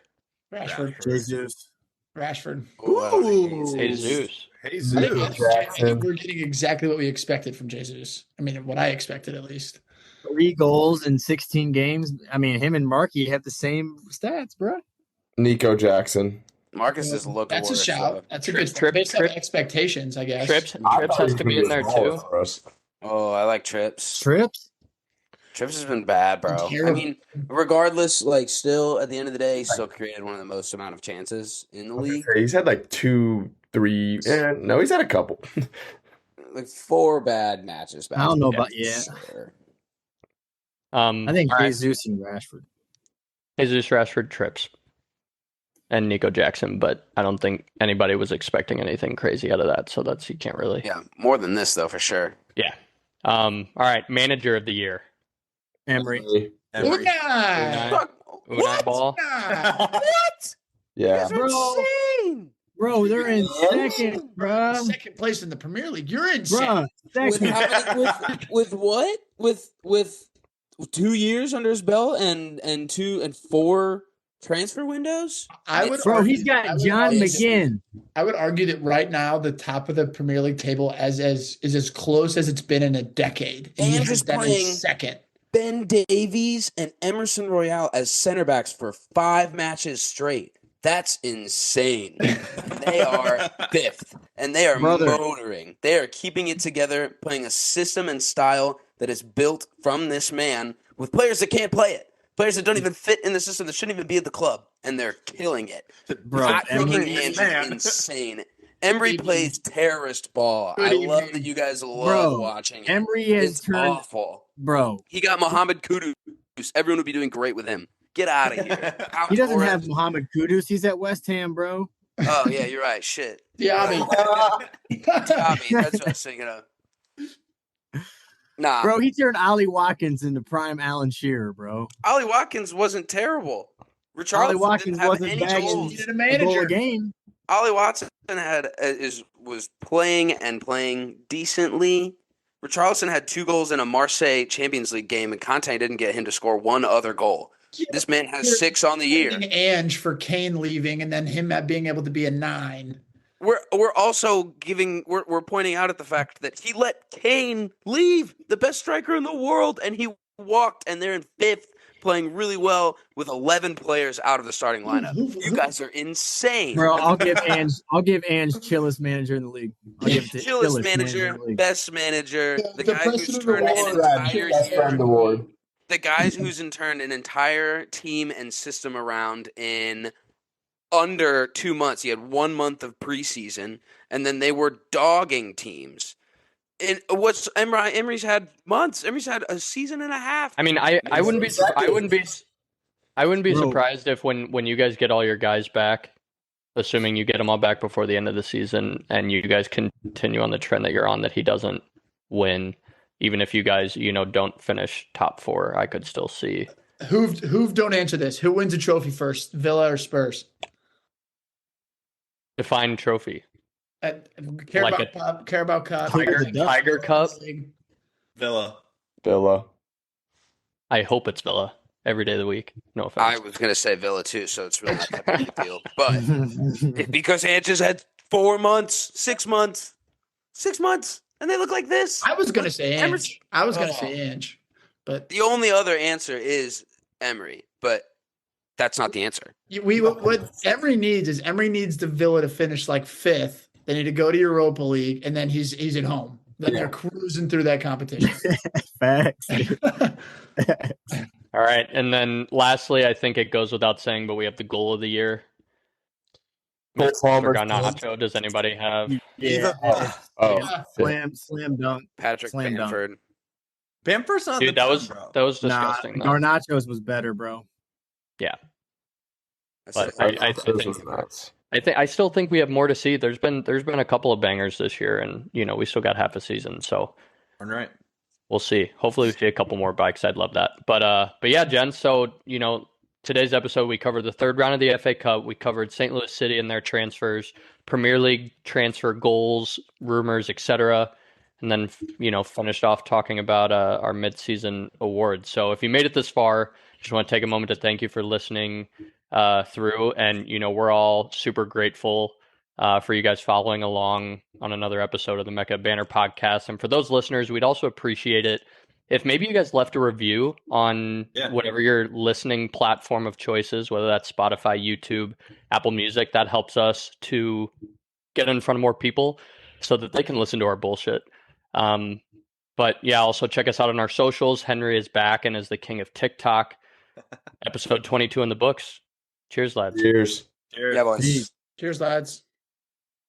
Rashford. Jesus. Rashford. Ooh. Jesus. Jesus. I think we're getting exactly what we expected from Jesus. I mean, what I expected at least. 3 goals in 16 games. I mean, him and Markey have the same stats, bro. Nico Jackson. Marcus has looked That's worse. a shout. That's a good Trip- based on Trip- expectations, I guess. Trips has to be in there too. Oh, I like Trips. Trips? Trips has been bad, bro. I Terrible. mean, regardless, like, still at the end of the day, he still created one of the most amount of chances in the league. He's had like 2, 3. No, he's had a couple. Like 4 bad matches. I don't know about sure. I think all right. Jesus and Rashford. Jesus, Rashford, Trips, and Nico Jackson, but I don't think anybody was expecting anything crazy out of that, so that's you can't really. Yeah, more than this though, for sure. Yeah. All right, manager of the year. Emery. Unai. Unai Ball. What? Yeah. Bro, Insane. bro, they're in second, bro. Second place in the Premier League. You're in Bro, With second. how many, with what? With 2 years under his belt and 2 and 4 transfer windows. Bro, he's got John McGinn. I would argue that right now the top of the Premier League table is as close as it's been in a decade. And he just has them in playing- second. Ben Davies and Emerson Royale as center backs for 5 matches straight. That's insane. They are 5th, and they are motoring. They are keeping it together, playing a system and style that is built from this man with players that can't play it. Players that don't even fit in the system, that shouldn't even be at the club, and they're killing it. Bro, Not Emery, kicking Ange is insane. Emery plays terrorist ball. I love that you guys love watching it. Emery has It's turned, awful. bro. He got Mohamed Kudus. Everyone would be doing great with him. Get out of here. He doesn't have Mohamed Kudus. He's at West Ham, bro. Oh, yeah, you're right. Shit. Diaby. Diaby, that's what I was thinking of. Nah. Bro, he turned Ollie Watkins into prime Alan Shearer, bro. Ollie Watkins wasn't terrible. Ollie Richarlison Watkins didn't have wasn't any bagging goals. Needed a a goal manager. a game. Ollie Watson was playing decently. Richarlison had 2 goals in a Marseille Champions League game, and Conte didn't get him to score 1 other goal. This man has 6 on the year. Ange for Kane leaving and then him not being able to be a 9. We're also we're pointing out at the fact that he let Kane leave, the best striker in the world, and he walked, and they're in 5th, playing really well with 11 players out of the starting lineup. You guys are insane. Bro, I'll give Ange chillest manager in the league. I'll give it to Chillest manager, in the league. best manager, the The guy who's President turned an Award, entire Best Friend Award. the guys who's turned an entire team and system around in under 2 months. He had 1 month of preseason, and then they were dogging teams. And what's Emery's had months. Emery's had a season and a half. I mean, I wouldn't be Bro. surprised if when you guys get all your guys back, assuming you get them all back before the end of the season, and you guys continue on the trend that you're on, that he doesn't win. Even if you guys, don't finish top 4, I could still see. Who don't answer this? Who wins a trophy first, Villa or Spurs? Define trophy. Carabao Cup. Tiger Cup. Villa. I hope it's Villa every day of the week. No I offense. was going to say Villa too, so it's really not that big a deal. But because Ange has had 4 months, 6 months, and they look like this. I was gonna say Emerson- Ange. I was gonna say Ange, but The only other answer is Emery, but that's not the answer. what Emery needs is the Villa to finish like 5th. They need to go to Europa League, and then he's at home. Then they're cruising through that competition. Facts. All right, and then lastly, I think it goes without saying, but we have the goal of the year. For Garnacho, does anybody have? Yeah. Oh, Slam dunk. Patrick Slam dunk. Bamford. Bamford's not Dude, the that bro. was disgusting. Nah, though. Garnacho's was better, bro. But I still think we have more to see. There's been a couple of bangers this year, and we still got half a season, so All right. we'll see. Hopefully, we see a couple more bikes. I'd love that. But yeah, Jen. So today's episode we covered the 3rd round of the FA Cup. We covered St. Louis City and their transfers, Premier League transfer goals, rumors, etc. And then finished off talking about our midseason awards. So if you made it this far, just want to take a moment to thank you for listening. through. And, we're all super grateful for you guys following along on another episode of the Mecca Banner podcast. And for those listeners, we'd also appreciate it if maybe you guys left a review on whatever your listening platform of choice is, whether that's Spotify, YouTube, Apple Music. That helps us to get in front of more people so that they can listen to our bullshit. But yeah, also check us out on our socials. Henry is back and is the king of TikTok. Episode 22 in the books. Cheers, lads. Cheers. Yeah, boys. Cheers, lads.